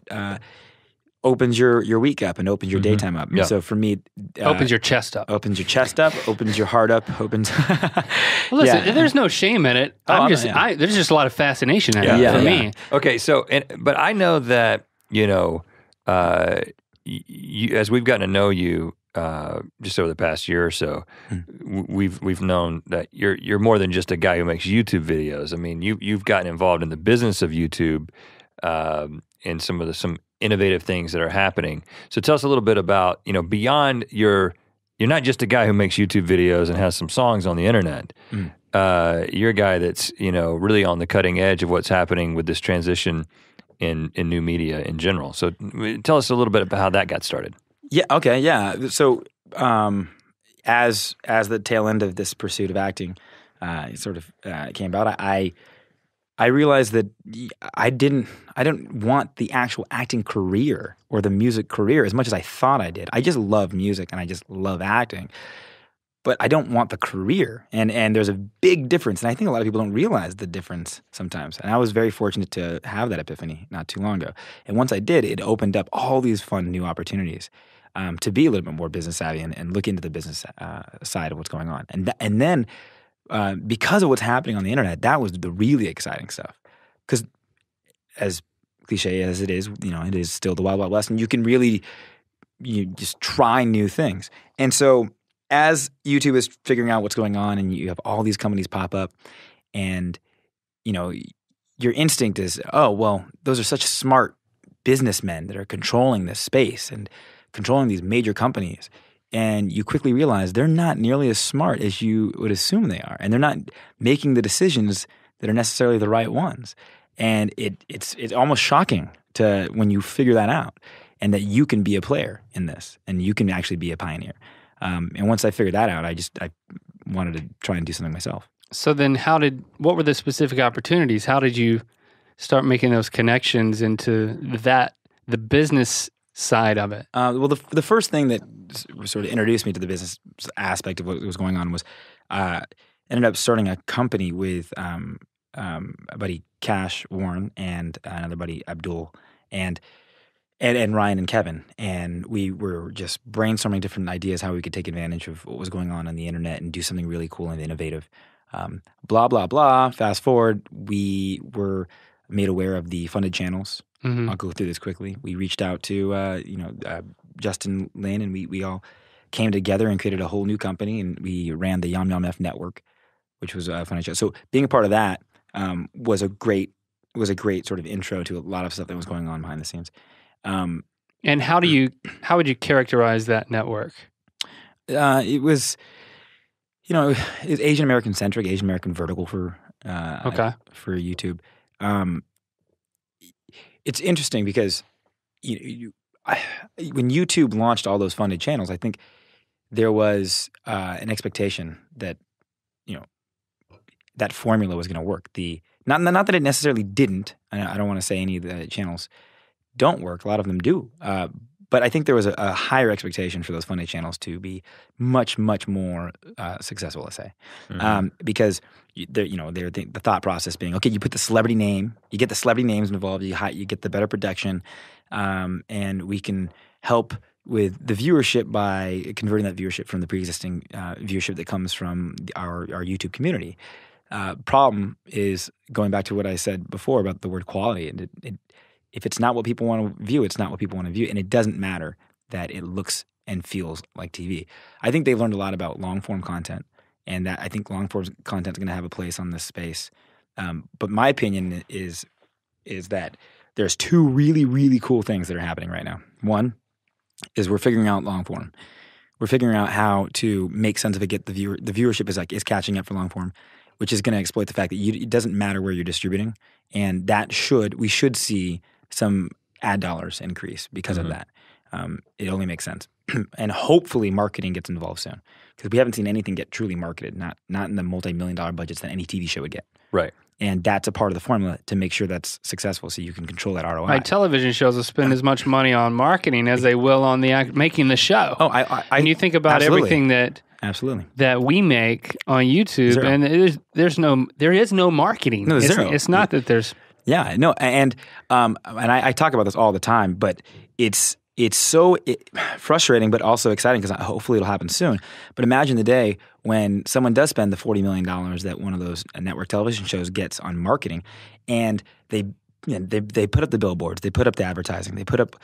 opens your week up and opens your daytime up. Yeah. So for me, Opens your chest up. opens your chest up, opens your heart up, opens. Well, listen, there's no shame in it. There's just a lot of fascination in it for me. Okay, but I know that as we've gotten to know you just over the past year or so, we've known that you're more than just a guy who makes YouTube videos. I mean, you've gotten involved in the business of YouTube and some innovative things that are happening. So tell us a little bit about beyond you're not just a guy who makes YouTube videos and has some songs on the internet. You're a guy that's really on the cutting edge of what's happening with this transition in new media in general. So tell us a little bit about how that got started. Yeah. Okay. Yeah. So as the tail end of this pursuit of acting sort of came about, I realized that I didn't want the actual acting career or the music career as much as I thought I did. I just love music and I just love acting. But I don't want the career. And there's a big difference. And I think a lot of people don't realize the difference sometimes. And I was very fortunate to have that epiphany not too long ago. And once I did, it opened up all these fun new opportunities to be a little bit more business savvy and look into the business side of what's going on. And then because of what's happening on the internet, that was the really exciting stuff. Because as cliche as it is, it is still the Wild Wild West. And you can really just try new things. And so as YouTube is figuring out what's going on and you have all these companies pop up and, your instinct is, oh, well, those are such smart businessmen that are controlling this space and controlling these major companies. And you quickly realize they're not nearly as smart as you would assume they are. And they're not making the decisions that are necessarily the right ones. And it's almost shocking when you figure that out and that you can be a player in this and you can actually be a pioneer. And once I figured that out, I wanted to try and do something myself. So then what were the specific opportunities? How did you start making those connections into the business side of it? Well, the first thing that sort of introduced me to the business aspect of what was going on was ended up starting a company with a buddy, Cash Warren, and another buddy, Abdul, and Ryan and Kevin, and we were just brainstorming different ideas how we could take advantage of what was going on the internet and do something really cool and innovative. Blah, blah, blah. Fast forward, we were made aware of the funded channels. I'll go through this quickly. We reached out to Justin Lin, and we all came together and created a whole new company, and we ran the Yum Yum F network, which was a fun show. So being a part of that was a great sort of intro to a lot of stuff that was going on behind the scenes. And how would you characterize that network? It was, it was Asian American centric, Asian American vertical for YouTube. It's interesting because when YouTube launched all those funded channels, I think there was an expectation that, you know, that formula was going to work. Not that it necessarily didn't. I don't want to say any of the channels don't work. A lot of them do. But I think there was a higher expectation for those Fun Day channels to be much, much more successful, let's say. Because the thought process being, okay, you put the celebrity name, you get the celebrity names involved, you get the better production, and we can help with the viewership by converting that viewership from the pre-existing viewership that comes from our YouTube community. Problem is, going back to what I said before about the word quality, and if it's not what people want to view, it's not what people want to view. And it doesn't matter that it looks and feels like TV. I think they've learned a lot about long-form content, and that I think long-form content is going to have a place on this space. But my opinion is that there's two really, really cool things that are happening right now. One is we're figuring out long-form. We're figuring out how to make sense of it, get the viewership is catching up for long-form, which is going to exploit the fact that it doesn't matter where you're distributing, and we should see some ad dollars increase because of that. It only makes sense. And hopefully marketing gets involved soon, because we haven't seen anything get truly marketed, not in the multi-million-dollar budgets that any TV show would get. Right. And that's a part of the formula to make sure that's successful, so you can control that ROI. Right, television shows will spend as much money on marketing as they will on making the show. Oh, and you think about everything that we make on YouTube, Zero. and there is no marketing. No, zero. It's not that there's. Yeah, no, and I talk about this all the time, but it's so frustrating, but also exciting, because hopefully it'll happen soon. But imagine the day when someone does spend the $40 million that one of those network television shows gets on marketing, and they put up the billboards, they put up the advertising, they put up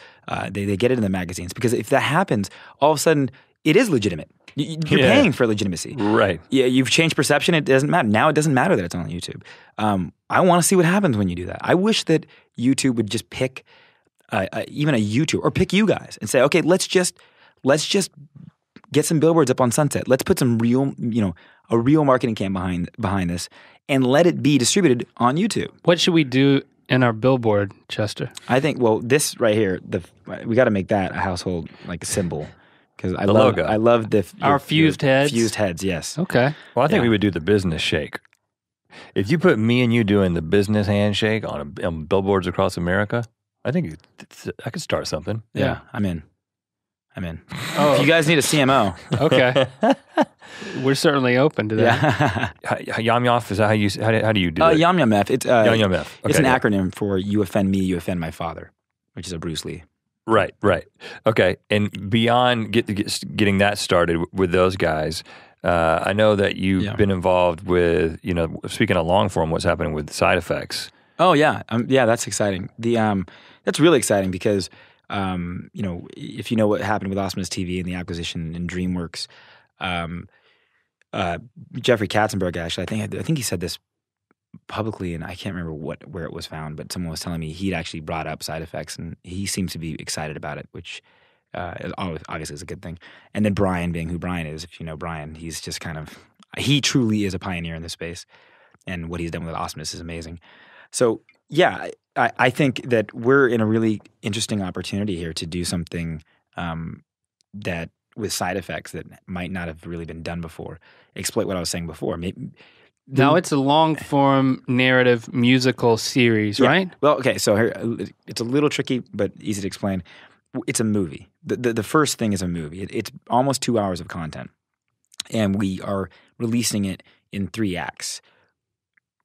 they get it in the magazines, because if that happens, all of a sudden it is legitimate. You're paying for legitimacy. Right. Yeah, you've changed perception. It doesn't matter. Now it doesn't matter that it's on YouTube. I want to see what happens when you do that. I wish that YouTube would just pick even a YouTube, or pick you guys and say, okay, let's just get some billboards up on Sunset. Let's put some a real marketing camp behind this, and let it be distributed on YouTube. What should we do in our billboard, Chester? I think, this right here, we got to make that a household symbol. Because I love our fused heads. Fused heads, yes. Okay. Well, I think we would do the business shake. If you put me and you doing the business handshake on billboards across America, I think I could start something. Yeah, I'm in. Oh. If you guys need a CMO. Okay. We're certainly open to that. Yeah. Yum Yoff, is that how do you do it? Yum Yum F. It's Yum Yum F. Okay, it's an acronym for You Offend Me, You Offend My Father, which is a Bruce Lee. Right. Okay. And beyond getting that started with those guys, I know that you've been involved with, speaking of long form, what's happening with side effects. Oh, yeah. That's exciting. That's really exciting because, if you know what happened with Awesomeness TV and the acquisition in DreamWorks, Jeffrey Katzenberg, actually, I think he said this publicly, and I can't remember where it was found, but someone was telling me he'd actually brought up side effects, and he seems to be excited about it, which obviously is a good thing. And then Brian, being who Brian is, if you know Brian, he's just he truly is a pioneer in this space, and what he's done with Awesomeness is amazing. So yeah, I think that we're in a really interesting opportunity here to do something that with side effects that might not have really been done before. Exploit what I was saying before. Now it's a long-form narrative musical series, right? Well, okay, so here, it's a little tricky, but easy to explain. It's a movie. The first thing is a movie. It's almost 2 hours of content, and we are releasing it in 3 acts.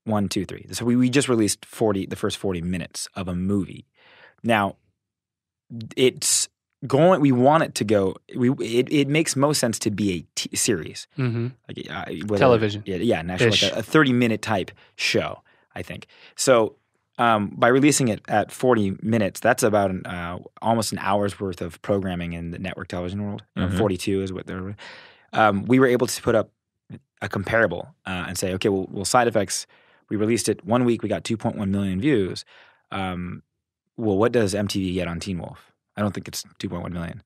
1, 2, 3. So we just released the first 40 minutes of a movie. Now, we want it to go. It makes most sense to be a series, television. Yeah, and actually like a 30-minute type show, I think. So by releasing it at 40 minutes, that's about almost an hour's worth of programming in the network television world. 42 is what they're. We were able to put up a comparable and say, okay, well, side effects. We released it 1 week. We got 2.1 million views. Well, what does MTV get on Teen Wolf? I don't think it's 2.1 million.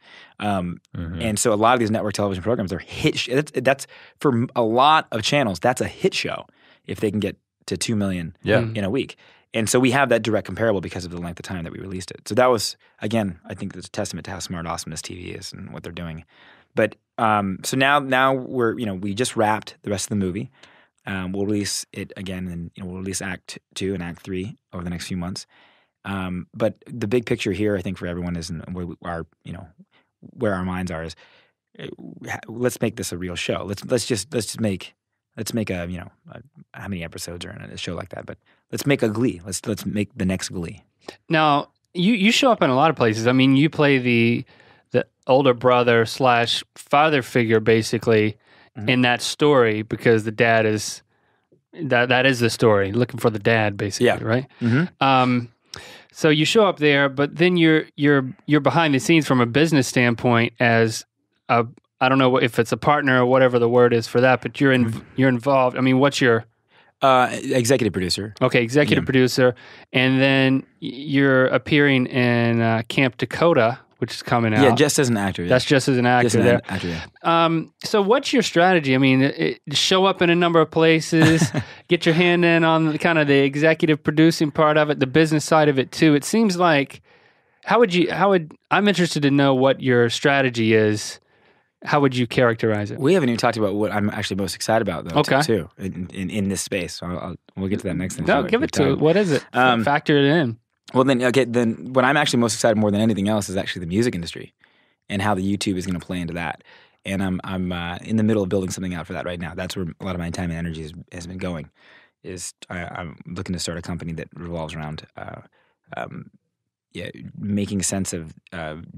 And so a lot of these network television programs are hit. That's for a lot of channels. That's a hit show if they can get to 2 million in a week. And so we have that direct comparable because of the length of time that we released it. So that was, again, I think that's a testament to how smart Awesomeness TV is and what they're doing. But so now we're we just wrapped the rest of the movie. We'll release it again, and we'll release Act 2 and Act 3 over the next few months. But the big picture here, I think, for everyone is where our minds are is let's make this a real show. Let's just make a how many episodes are in a show like that? But let's make a Glee. Let's make the next Glee. Now you show up in a lot of places. I mean, you play the older brother / father figure basically in that story because the dad is that is the story, looking for the dad basically, right? Mm-hmm. So you show up there, but then you're behind the scenes from a business standpoint as a, I don't know if it's a partner or whatever the word is for that, but you're involved. I mean, what's your executive producer? Okay, executive producer, and then you're appearing in Camp Dakota, which is coming out. Yeah, just as an actor. Yeah. That's just as an actor. Just there. Actor, yeah. So what's your strategy? I mean, show up in a number of places, get your hand in on kind of the executive producing part of it, the business side of it too. It seems like, I'm interested to know what your strategy is. How would you characterize it? We haven't even talked about what I'm actually most excited about, though, okay. too, in this space. So we'll get to that next thing. No, give it to it. What is it? Factor it in. Well, then what I'm actually most excited more than anything else is actually the music industry and how the YouTube is going to play into that. And I'm in the middle of building something out for that right now. That's where a lot of my time and energy has been going. I'm looking to start a company that revolves around making sense of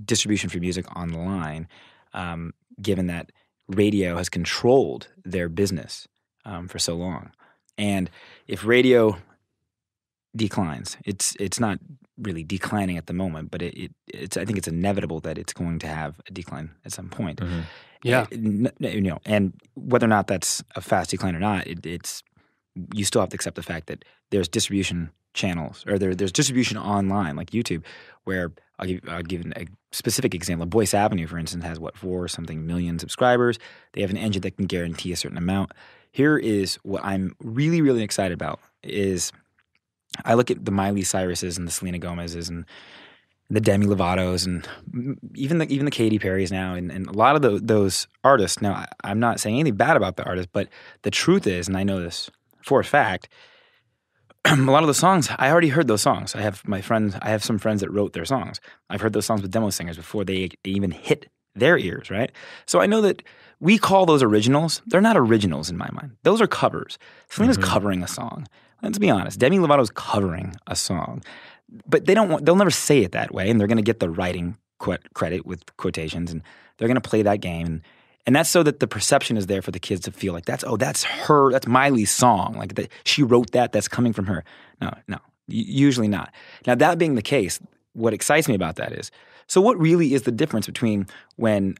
distribution for music online, given that radio has controlled their business for so long. And if radio declines, it's not really declining at the moment, but it's I think it's inevitable that it's going to have a decline at some point. Mm-hmm. Yeah, and whether or not that's a fast decline or not, it's you still have to accept the fact that there's distribution channels or there's distribution online like YouTube, where I'll give a specific example. Boyce Avenue, for instance, has 4-something million subscribers. They have an engine that can guarantee a certain amount. Here is what I'm really, really excited about is I look at the Miley Cyruses and the Selena Gomez's and the Demi Lovatos and even the Katy Perrys now and a lot of those artists. Now, I'm not saying anything bad about the artists, but the truth is, and I know this for a fact, a lot of the songs, I already heard those songs. I have some friends that wrote their songs. I've heard those songs with demo singers before they even hit their ears, right? So I know that we call those originals. They're not originals in my mind. Those are covers. Selena's covering a song. Let's be honest. Demi Lovato's covering a song. But they'll never say it that way, and they're going to get the writing credit with quotations, and they're going to play that game. And that's so that the perception is there for the kids to feel like that's her, that's Miley's song. Like she wrote that, that's coming from her. No, usually not. Now, that being the case, what excites me about that is, so what really is the difference between when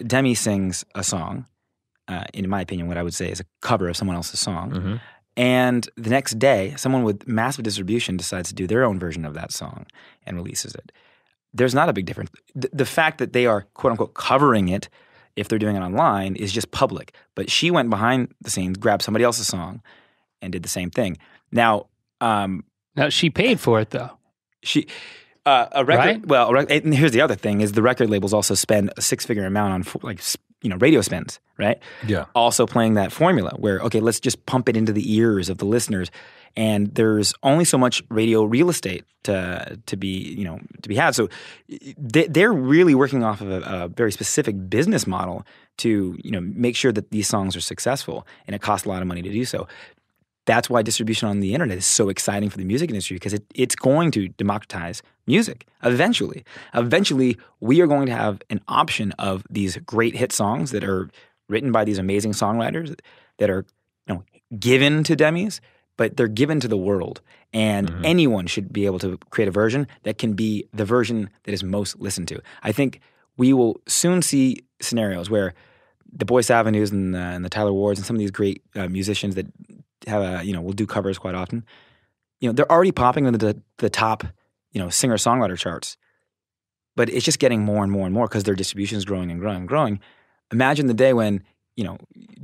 Demi sings a song, in my opinion, what I would say is a cover of someone else's song, and the next day, someone with massive distribution decides to do their own version of that song and releases it. There's not a big difference. The fact that they are, quote unquote, covering it, if they're doing it online, is just public. But she went behind the scenes, grabbed somebody else's song, and did the same thing. Now she paid for it, though. A record. Right? Well, and here's the other thing: is the record labels also spend a 6-figure amount on radio spins, right? Yeah. Also playing that formula where, okay, let's just pump it into the ears of the listeners, and there's only so much radio real estate to be had. So they're really working off of a very specific business model to make sure that these songs are successful, and it costs a lot of money to do so. That's why distribution on the internet is so exciting for the music industry, because it's going to democratize music eventually. Eventually, we are going to have an option of these great hit songs that are written by these amazing songwriters that are given to Demis, but they're given to the world. And anyone should be able to create a version that can be the version that is most listened to. I think we will soon see scenarios where the Boyce Avenues and the Tyler Wards and some of these great musicians that have will do covers quite often. They're already popping into the top, singer-songwriter charts. But it's just getting more and more and more because their distribution is growing and growing and growing. Imagine the day when,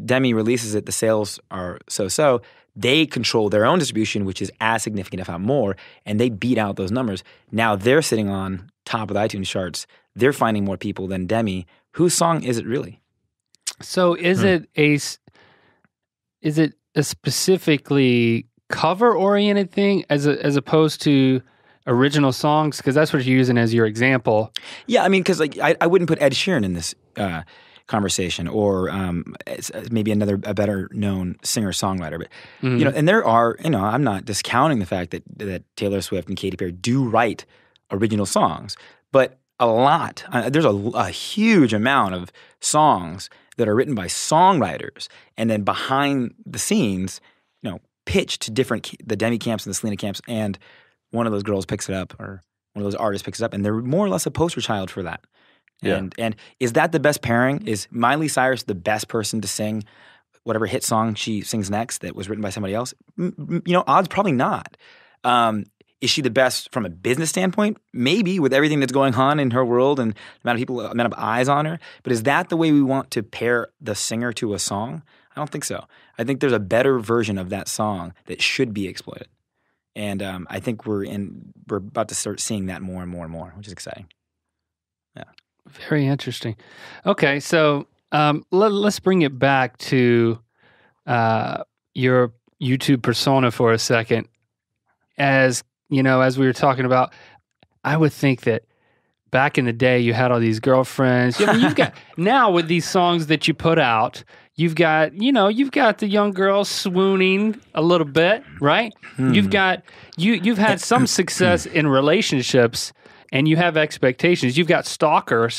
Demi releases it, the sales are so-so. They control their own distribution, which is as significant, if not more, and they beat out those numbers. Now they're sitting on top of the iTunes charts, they're finding more people than Demi. Whose song is it really? So is it a specifically cover oriented thing as opposed to original songs? Because that's what you're using as your example. Yeah, I mean, because like I wouldn't put Ed Sheeran in this conversation, or maybe a better known singer songwriter. But you know, and there are, you know, I'm not discounting the fact that Taylor Swift and Katy Perry do write original songs, but a lot. There's a huge amount of songs that are written by songwriters, and then behind the scenes, you know, pitched to the Demi camps and the Selena camps, and one of those girls picks it up, or one of those artists picks it up, and they're more or less a poster child for that. Yeah. And is that the best pairing? Is Miley Cyrus the best person to sing whatever hit song she sings next that was written by somebody else? You know, odds probably not. Is she the best from a business standpoint? Maybe, with everything that's going on in her world and the amount of eyes on her. But is that the way we want to pair the singer to a song? I don't think so. I think there's a better version of that song that should be exploited. And I think we're about to start seeing that more and more and more, which is exciting. Yeah. Very interesting. Okay, so let's bring it back to your YouTube persona for a second. As you know, as we were talking about, I would think that back in the day you had all these girlfriends. I mean, you've got now with these songs that you put out, you've got the young girls swooning a little bit, right? You've you've had some success in relationships, and you have expectations. You've got stalker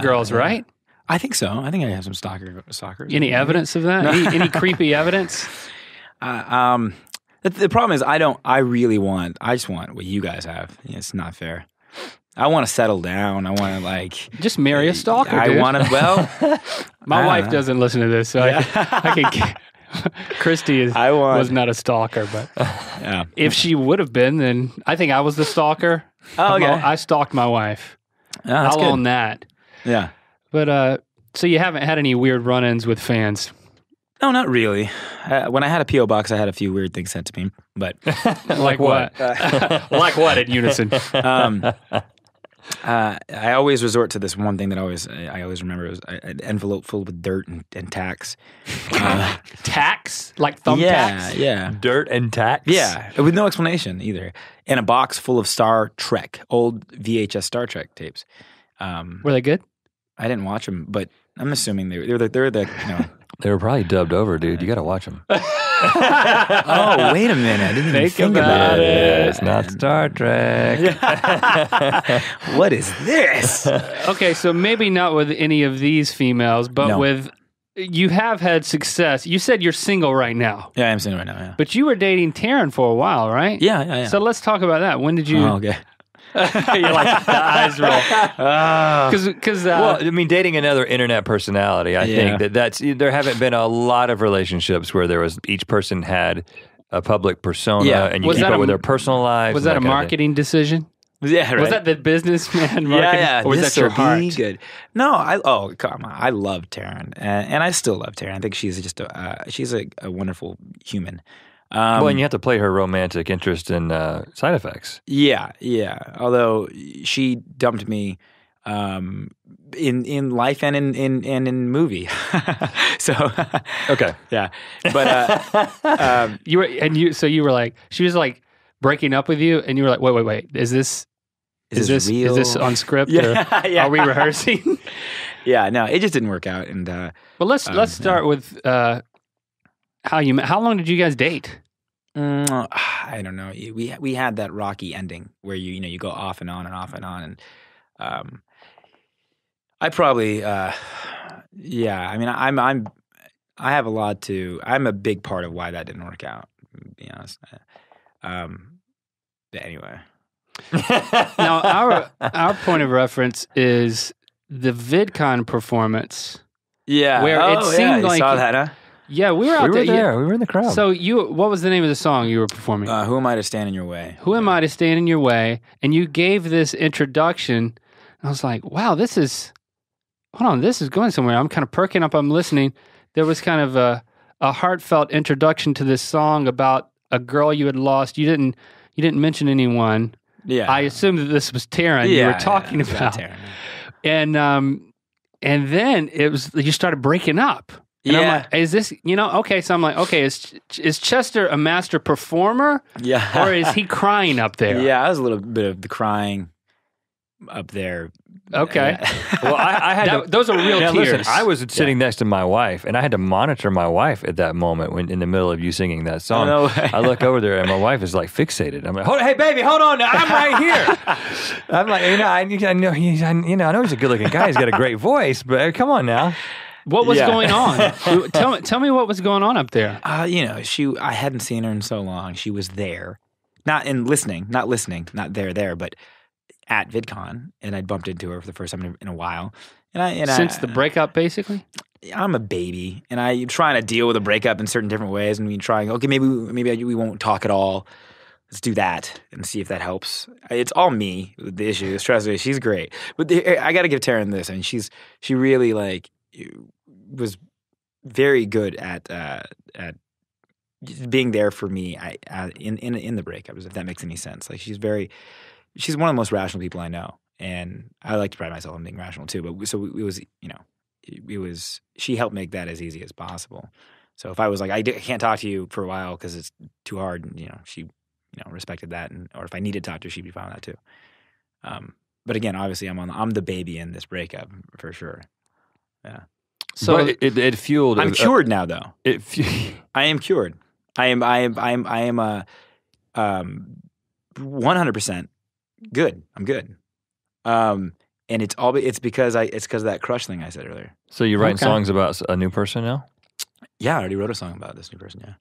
girls, right? I think so. I think I have some stalkers. Any evidence of that? Any creepy evidence? The problem is I just want what you guys have. It's not fair. I want to settle down. I want to just marry a stalker. I want to. My wife doesn't listen to this, so I can. Christy was not a stalker, but if she would have been, then I think I was the stalker. Oh, okay. I stalked my wife. I'll own that. Yeah. But so you haven't had any weird run-ins with fans? No, not really. When I had a P.O. box, I had a few weird things sent to me. But like what? Like what in unison? I always resort to this one thing that I always remember. It was an envelope full with dirt and tacks. Tacks? Like thumbtacks? Yeah. Dirt and tacks? Yeah, with no explanation either. And a box full of Star Trek, old VHS Star Trek tapes. Were they good? I didn't watch them, but I'm assuming they're the you know. They were probably dubbed over, dude. You got to watch them. Oh, wait a minute. I didn't even think about it. It's not Star Trek. What is this? Okay, so maybe not with any of these females, but with... You have had success. You said you're single right now. Yeah, I am single right now, yeah. But you were dating Taryn for a while, right? Yeah. So let's talk about that. When did you... Oh, okay. You're like, the eyes roll. Well, I mean, dating another internet personality, I think there haven't been a lot of relationships where each person had a public persona and you keep up with their personal lives. Was that a marketing decision? Yeah, right. Was that the businessman marketing? Yeah. Or was that your heart? Good. No, come on. I love Taryn, and I still love Taryn. I think she's just she's a wonderful human. Well, and you have to play her romantic interest in Side Effects. Yeah. Although she dumped me in life and in movie. So okay, yeah. But you were like, she was like breaking up with you, and you were like, wait, is this real? Is this on script? Yeah. Are we rehearsing? Yeah, no, it just didn't work out. And well, let's start with. How long did you guys date? I don't know. We had that rocky ending where you go off and on and off and on, and I probably I mean I have a lot to. I'm a big part of why that didn't work out. To be honest. But anyway. Now our point of reference is the VidCon performance. Yeah. Where it seemed like you saw that, huh? Yeah, we were out there. We were in the crowd. So what was the name of the song you were performing? Who Am I to Stand in Your Way? Who Am I to Stand in Your Way? And you gave this introduction. I was like, wow, this is going somewhere. I'm kind of perking up. I'm listening. There was kind of a heartfelt introduction to this song about a girl you had lost. You didn't mention anyone. Yeah. I assumed that this was Taryn you were talking it's about. Taryn. And then it was you started breaking up. And I'm like, is this, okay, so I'm like, okay, is Chester a master performer? Yeah. Or is he crying up there? Yeah, I was a little bit of the crying up there. Okay. Well, I had those are real tears. Listen, I was sitting next to my wife, and I had to monitor my wife at that moment when in the middle of you singing that song. Oh, no. I look over there, and my wife is like fixated. I'm like, hey, baby, hold on, I'm right here. I'm like, I know he's a good-looking guy. He's got a great voice, but come on now. What was going on? Tell me what was going on up there. I hadn't seen her in so long. She was there, not listening, not there, but at VidCon, and I'd bumped into her for the first time in a while. Since the breakup, basically? I'm a baby, and I'm trying to deal with a breakup in certain different ways, and okay, maybe we won't talk at all. Let's do that and see if that helps. It's all me with the issues. Trust me, she's great. But I got to give Taryn this, and she really was very good at being there for me in the breakup, if that makes any sense. Like she's one of the most rational people I know, and I like to pride myself on being rational too. But so it was she helped make that as easy as possible. So if I was like I can't talk to you for a while because it's too hard, she respected that, or if I needed to talk to her, she'd be fine with that too. But again, obviously, I'm the baby in this breakup for sure. Yeah. So it fueled. I'm cured now, though. I am cured. I am 100% good. I'm good. And it's because of that crush thing I said earlier. So you're writing songs about a new person now? Yeah, I already wrote a song about this new person. Yeah.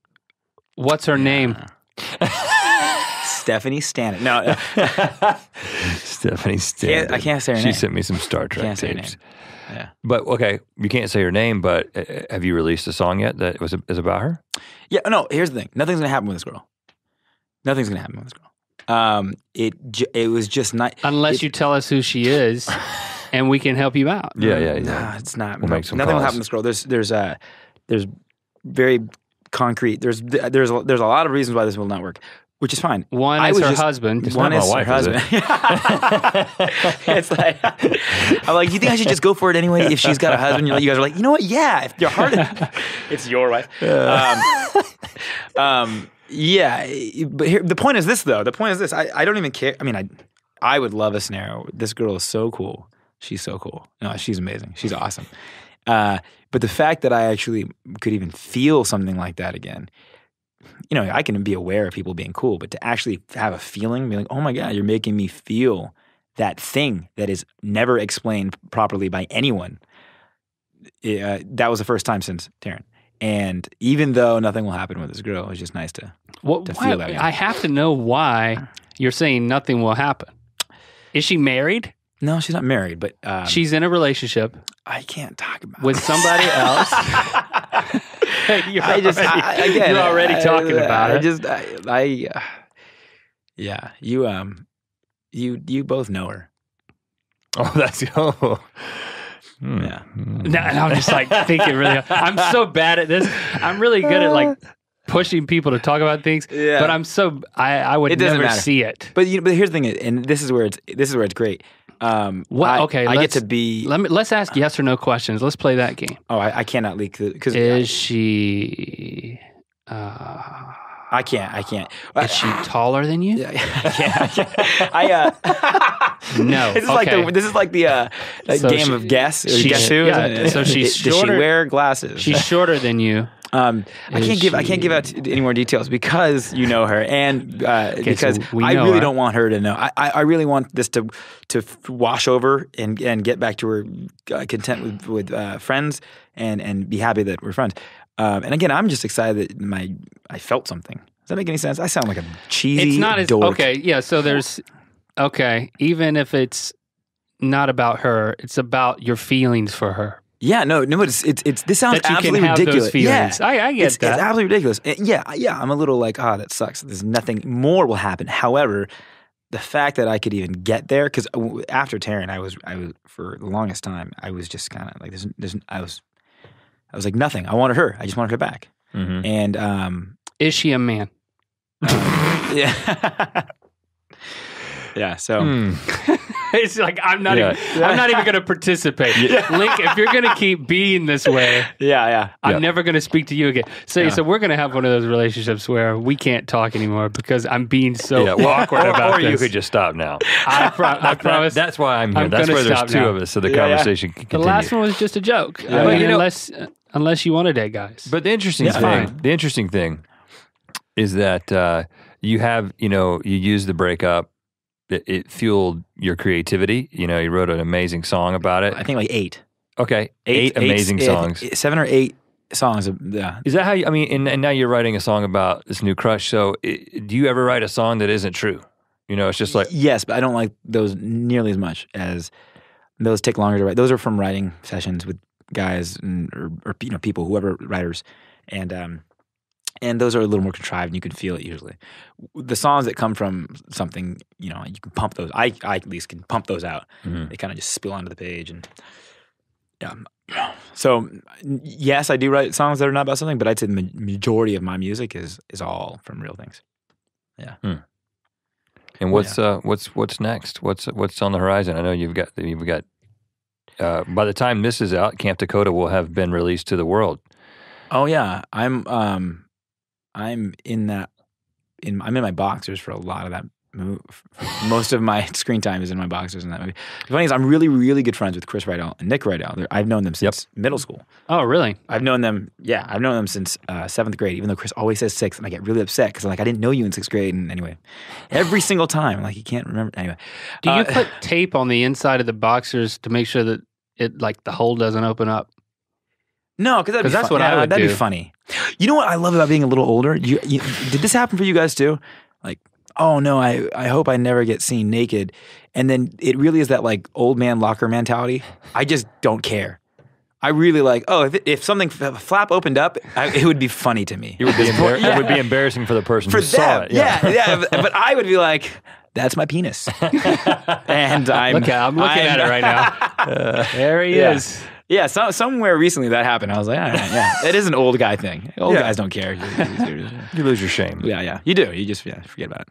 What's her name? Stephanie Stanek. No. Stephanie Stanek. I can't say her name. She sent me some Star Trek Can't say her tapes. name. Yeah. But okay, you can't say her name, but have you released a song yet that is about her? Yeah, no, here's the thing. Nothing's going to happen with this girl. Nothing's going to happen with this girl. It was just not... Unless you tell us who she is and we can help you out. Yeah. No, it's not. We'll make some Nothing will calls. happen with this girl. There's very concrete... There's a lot of reasons why this will not work. Which is fine. One is her husband. One is her husband. It's like, I'm like, you think I should just go for it anyway if she's got a husband? You guys are like, you know what? Yeah, if your heart it's your wife. Yeah, but here, the point is this, though. The point is this. I don't even care. I mean, I would love a scenario. This girl is so cool. She's so cool. No, she's amazing. She's awesome. But the fact that I actually could even feel something like that again, I can be aware of people being cool, but to actually have a feeling, be like, oh my God, you're making me feel that thing that is never explained properly by anyone. That was the first time since Taryn. And even though nothing will happen with this girl, it was just nice to feel that again. I have to know why you're saying nothing will happen. Is she married? No, she's not married, but... she's in a relationship. I can't talk about with somebody else. You're already talking about it. Yeah, you both know her. Oh, that's Yeah. No, I'm just thinking really. I'm so bad at this. I'm really good at pushing people to talk about things. Yeah. But I would never see it. But here's the thing, and this is where it's great. I get to be. Let's ask yes or no questions. Let's play that game. Oh, I cannot leak because is she? I can't. Is she taller than you? Yeah, I can't. No. This is like the game of guess. Guess who? Yeah. So she's shorter. Does she wear glasses? She's shorter than you. I can't give out any more details because you know her, and because I really don't want her to know. I really want this to wash over and get back to her content with friends and be happy that we're friends. And again, I'm just excited that I felt something. Does that make any sense? I sound like a cheesy It's not as dork. okay. Yeah. So there's even if it's not about her, it's about your feelings for her. Yeah, no, it's this sounds that you absolutely can have ridiculous. Those feelings. Yeah, I get that. It's absolutely ridiculous. Yeah, I'm a little like, that sucks. There's nothing more will happen. However, the fact that I could even get there, because after Taryn, I was for the longest time, I was just kind of like, I was like nothing. I wanted her. I just wanted her back. Mm-hmm. And is she a man? Yeah. Yeah. So It's like I'm not even going to participate. Link, if you're going to keep being this way, I'm never going to speak to you again. So we're going to have one of those relationships where we can't talk anymore because I'm being so awkward about this. Or you could just stop now. I promise. That's why I'm here. That's why there's two of us, so the conversation can continue. The last one was just a joke. Unless you want to date guys. But the interesting thing is that you have, you use the breakup. It fueled your creativity. You wrote an amazing song about it. I think like 8. Okay, eight amazing songs. 7 or 8 songs. Yeah. Is that how you? I mean, and now you're writing a song about this new crush. So, do you ever write a song that isn't true? It's just like yes, but I don't like those nearly as much as those. Take longer to write. Those are from writing sessions with guys or people, whoever writers, and those are a little more contrived, and you can feel it usually. The songs that come from something, you can pump those. I at least can pump those out. Mm-hmm. They kind of just spill onto the page, and So yes, I do write songs that are not about something, but I'd say the majority of my music is all from real things. Yeah. Hmm. And what's next? What's on the horizon? I know you've got. By the time this is out, Camp Dakota will have been released to the world. Oh yeah, I'm in my boxers for a lot of that movie. Most of my screen time is in my boxers in that movie. The funny is, I'm really, really good friends with Chris Rydell and Nick Rydell. I've known them since middle school. Oh, really? I've known them since 7th grade, even though Chris always says 6th, and I get really upset because I'm like, I didn't know you in 6th grade. And anyway, every single time, like, you can't remember. Anyway. Do you put tape on the inside of the boxers to make sure that the hole doesn't open up? No, because that's what I would do. That'd be funny. You know what I love about being a little older? Did this happen for you guys too? Like, oh no, I hope I never get seen naked. And then it really is that like old man locker mentality. I just don't care. I really if something flap opened up, it would be funny to me. It would be embarrassing for the person who saw it. Yeah. But I would be like, that's my penis. And I'm looking at it right now. There he is. Yeah, somewhere recently that happened. I was like, it is an old guy thing. Old guys don't care. You lose your shame. Yeah, you do. You just forget about it.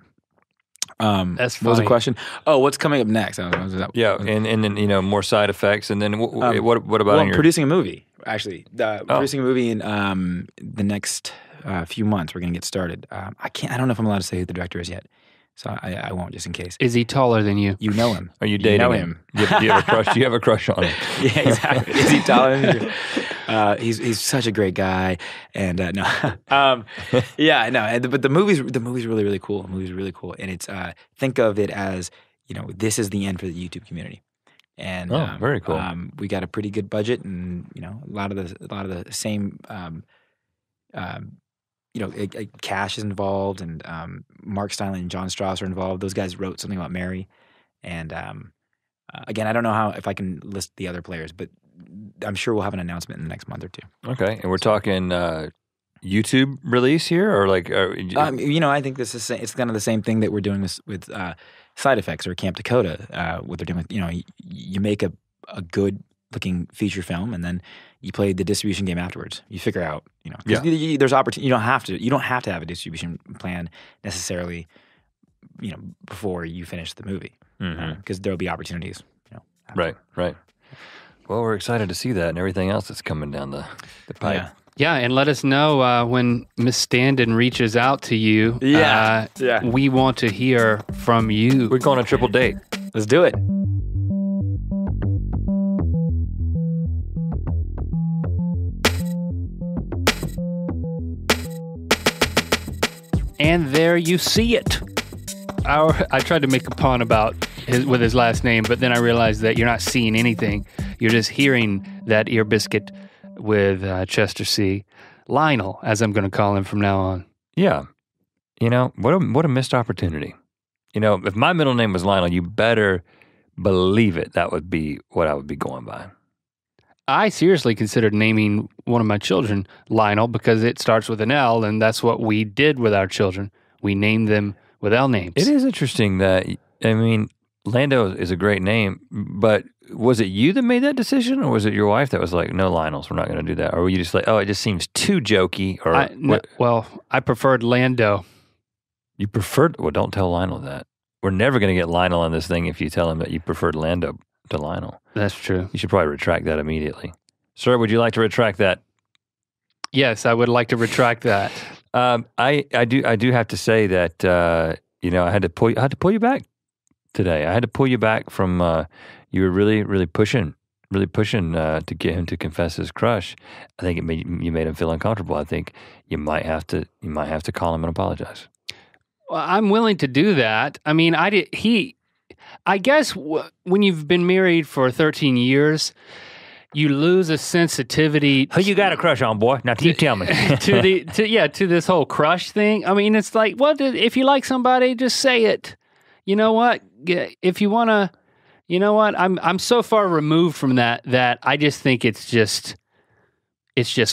That's funny. What was the question? Oh, what's coming up next? And then more side effects, and then what about? I'm producing a movie. Actually, producing a movie in the next few months. We're going to get started. I don't know if I'm allowed to say who the director is yet. So I won't, just in case. Is he taller than you? You know him. Are you dating him? Do you have a crush? Do you have a crush on him? Yeah, exactly. Is he taller than you? He's such a great guy, and no, but the movie's really, really cool. The movie's really cool, and it's think of it as this is the end for the YouTube community. And very cool. We got a pretty good budget, and a lot of the same. Cash is involved, and Mark Steinle and John Strauss are involved. Those guys wrote something about Mary, and again, I don't know if I can list the other players, but I'm sure we'll have an announcement in the next month or two. Okay, and we're talking YouTube release here, or like, I think this is it's kind of the same thing that we're doing with Side Effects or Camp Dakota. What they're doing with you make a good looking feature film, and then you play the distribution game afterwards. You figure out, there's opportunity. You don't have to have a distribution plan necessarily, before you finish the movie, because there'll be opportunities. Right. Well, we're excited to see that and everything else that's coming down the pipe. Yeah, and let us know when Miss Standen reaches out to you. We want to hear from you. We're going on a triple date. Let's do it. And there you see it. I tried to make a pun with his last name, but then I realized that you're not seeing anything. You're just hearing that ear biscuit with Chester C. Lionel, as I'm going to call him from now on. Yeah. What a missed opportunity. If my middle name was Lionel, you better believe it. That would be what I would be going by. I seriously considered naming one of my children Lionel because it starts with an L, and that's what we did with our children. We named them with L names. It is interesting that, Lando is a great name, but was it you that made that decision, or was it your wife that was like, no, Lionels, we're not going to do that? Or were you just like, oh, it just seems too jokey? Or I preferred Lando. You preferred, well, don't tell Lionel that. we're never going to get Lionel on this thing if you tell him that you preferred Lando to Lionel. That's true. You should probably retract that immediately. Sir, would you like to retract that? Yes, I would like to retract that. I do have to say that I had to pull you back today. I had to pull you back from you were really pushing to get him to confess his crush. I think you made him feel uncomfortable. I think you might have to call him and apologize. Well, I'm willing to do that. I mean, I guess when you've been married for 13 years, you lose a sensitivity. Who you got a crush on, boy? Now you tell me. to this whole crush thing. I mean, it's like, well, if you like somebody, just say it. You know what? If you want to, you know what? I'm so far removed from that I just think it's just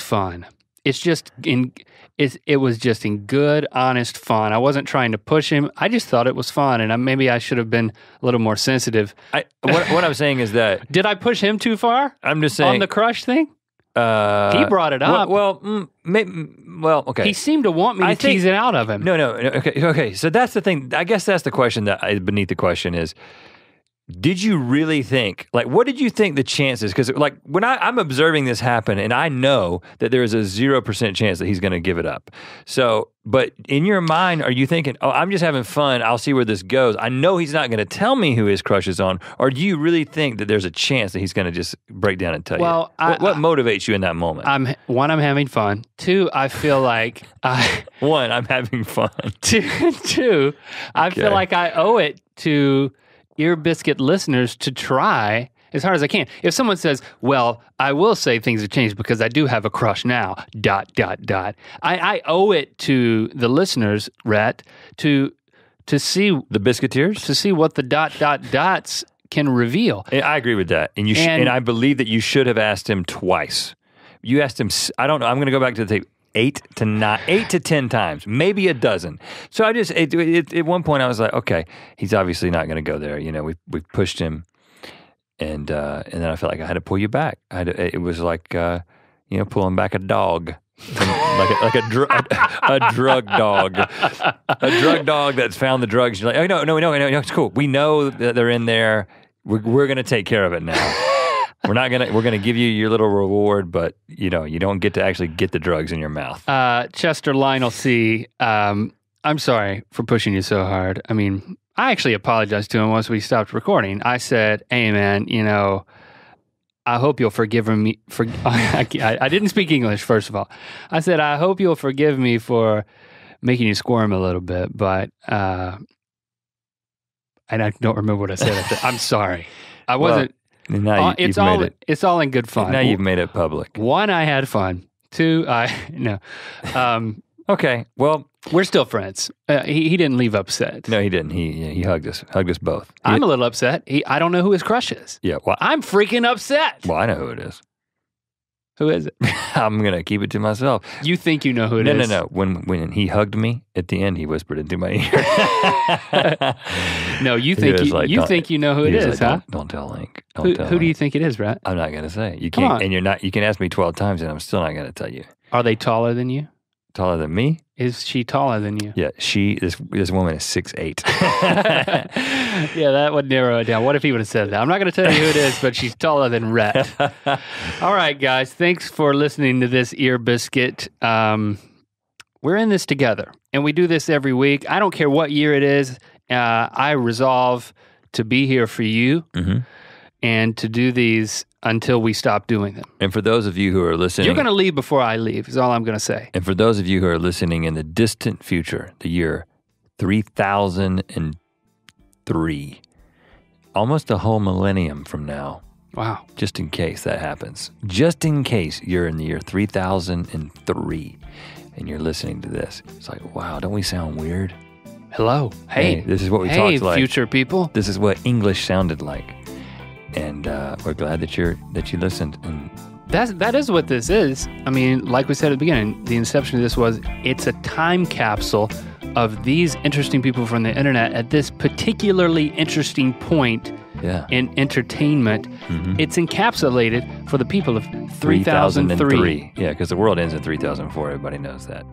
fun. It was just in good, honest fun. I wasn't trying to push him. I just thought it was fun, and maybe I should have been a little more sensitive. What I'm saying is that did I push him too far? I'm just saying on the crush thing. He brought it up. Okay. He seemed to want me to tease it out of him. No. Okay. So that's the thing. I guess that's the question beneath the question is. Did you really think, what did you think the chances? Because, when I'm observing this happen, and I know that there is a 0% chance that he's going to give it up. So, but in your mind, are you thinking, oh, I'm just having fun, I'll see where this goes. I know he's not going to tell me who his crush is on. Or do you really think that there's a chance that he's going to just break down and tell you? What motivates you in that moment? One, I'm having fun. Two, I feel like One, I'm having fun. Two, I feel like I owe it to Ear Biscuit listeners to try as hard as I can. If someone says, well, I will say things have changed because I do have a crush now, ... I owe it to the listeners, Rhett, to see... The Biscuiteers? To see what the ... dots can reveal. I agree with that. And I believe that you should have asked him twice. You asked him, I don't know, I'm going to go back to the tape. 8 to 10 times, maybe a dozen. So I just at one point I was like, okay, he's obviously not going to go there. We pushed him, and then I felt like I had to pull you back. It was like pulling back a dog, like a drug dog, a drug dog that's found the drugs. You're like, oh no, it's cool. We know that they're in there. We're going to take care of it now. We're gonna give you your little reward, but you don't get to actually get the drugs in your mouth. Chester Lionel C. I'm sorry for pushing you so hard. I mean, I actually apologized to him once we stopped recording. I said, "Hey, man, I hope you'll forgive me for." I didn't speak English, first of all. I said, "I hope you'll forgive me for making you squirm a little bit," but and I don't remember what I said after. I'm sorry. I wasn't. Now it's all in good fun. Now you've made it public. One, I had fun. Two, no. Okay, well, we're still friends. He didn't leave upset. No, he didn't. He hugged us both. I'm a little upset. I don't know who his crush is. Yeah, well, I'm freaking upset. Well, I know who it is. Who is it? I'm gonna keep it to myself. You think you know who it is? No. When he hugged me at the end, he whispered into my ear. No, you think think you know who it is, huh? Don't tell Link. Who do you think it is, Brett? I'm not gonna say. You can't, and you're not. You can ask me 12 times, and I'm still not gonna tell you. Are they taller than you? Taller than me? Is she taller than you? Yeah, this woman is 6'8". Yeah, that would narrow it down. What if he would have said that? I'm not going to tell you who it is, but she's taller than Rhett. All right, guys. Thanks for listening to this Ear Biscuit. We're in this together, and we do this every week. I don't care what year it is. I resolve to be here for you and to do these until we stop doing them. And for those of you who are listening... You're going to leave before I leave, is all I'm going to say. And for those of you who are listening in the distant future, the year 3003, almost a whole millennium from now. Wow. Just in case that happens. Just in case you're in the year 3003 and you're listening to this. It's like, wow, don't we sound weird? Hello. Hey. This is what we talked like. Hey, future people. This is what English sounded like. And we're glad that you listened. And that is what this is. I mean, like we said at the beginning, the inception of this was it's a time capsule of these interesting people from the internet at this particularly interesting point in entertainment. It's encapsulated for the people of 3003. Yeah, because the world ends in 3004. Everybody knows that.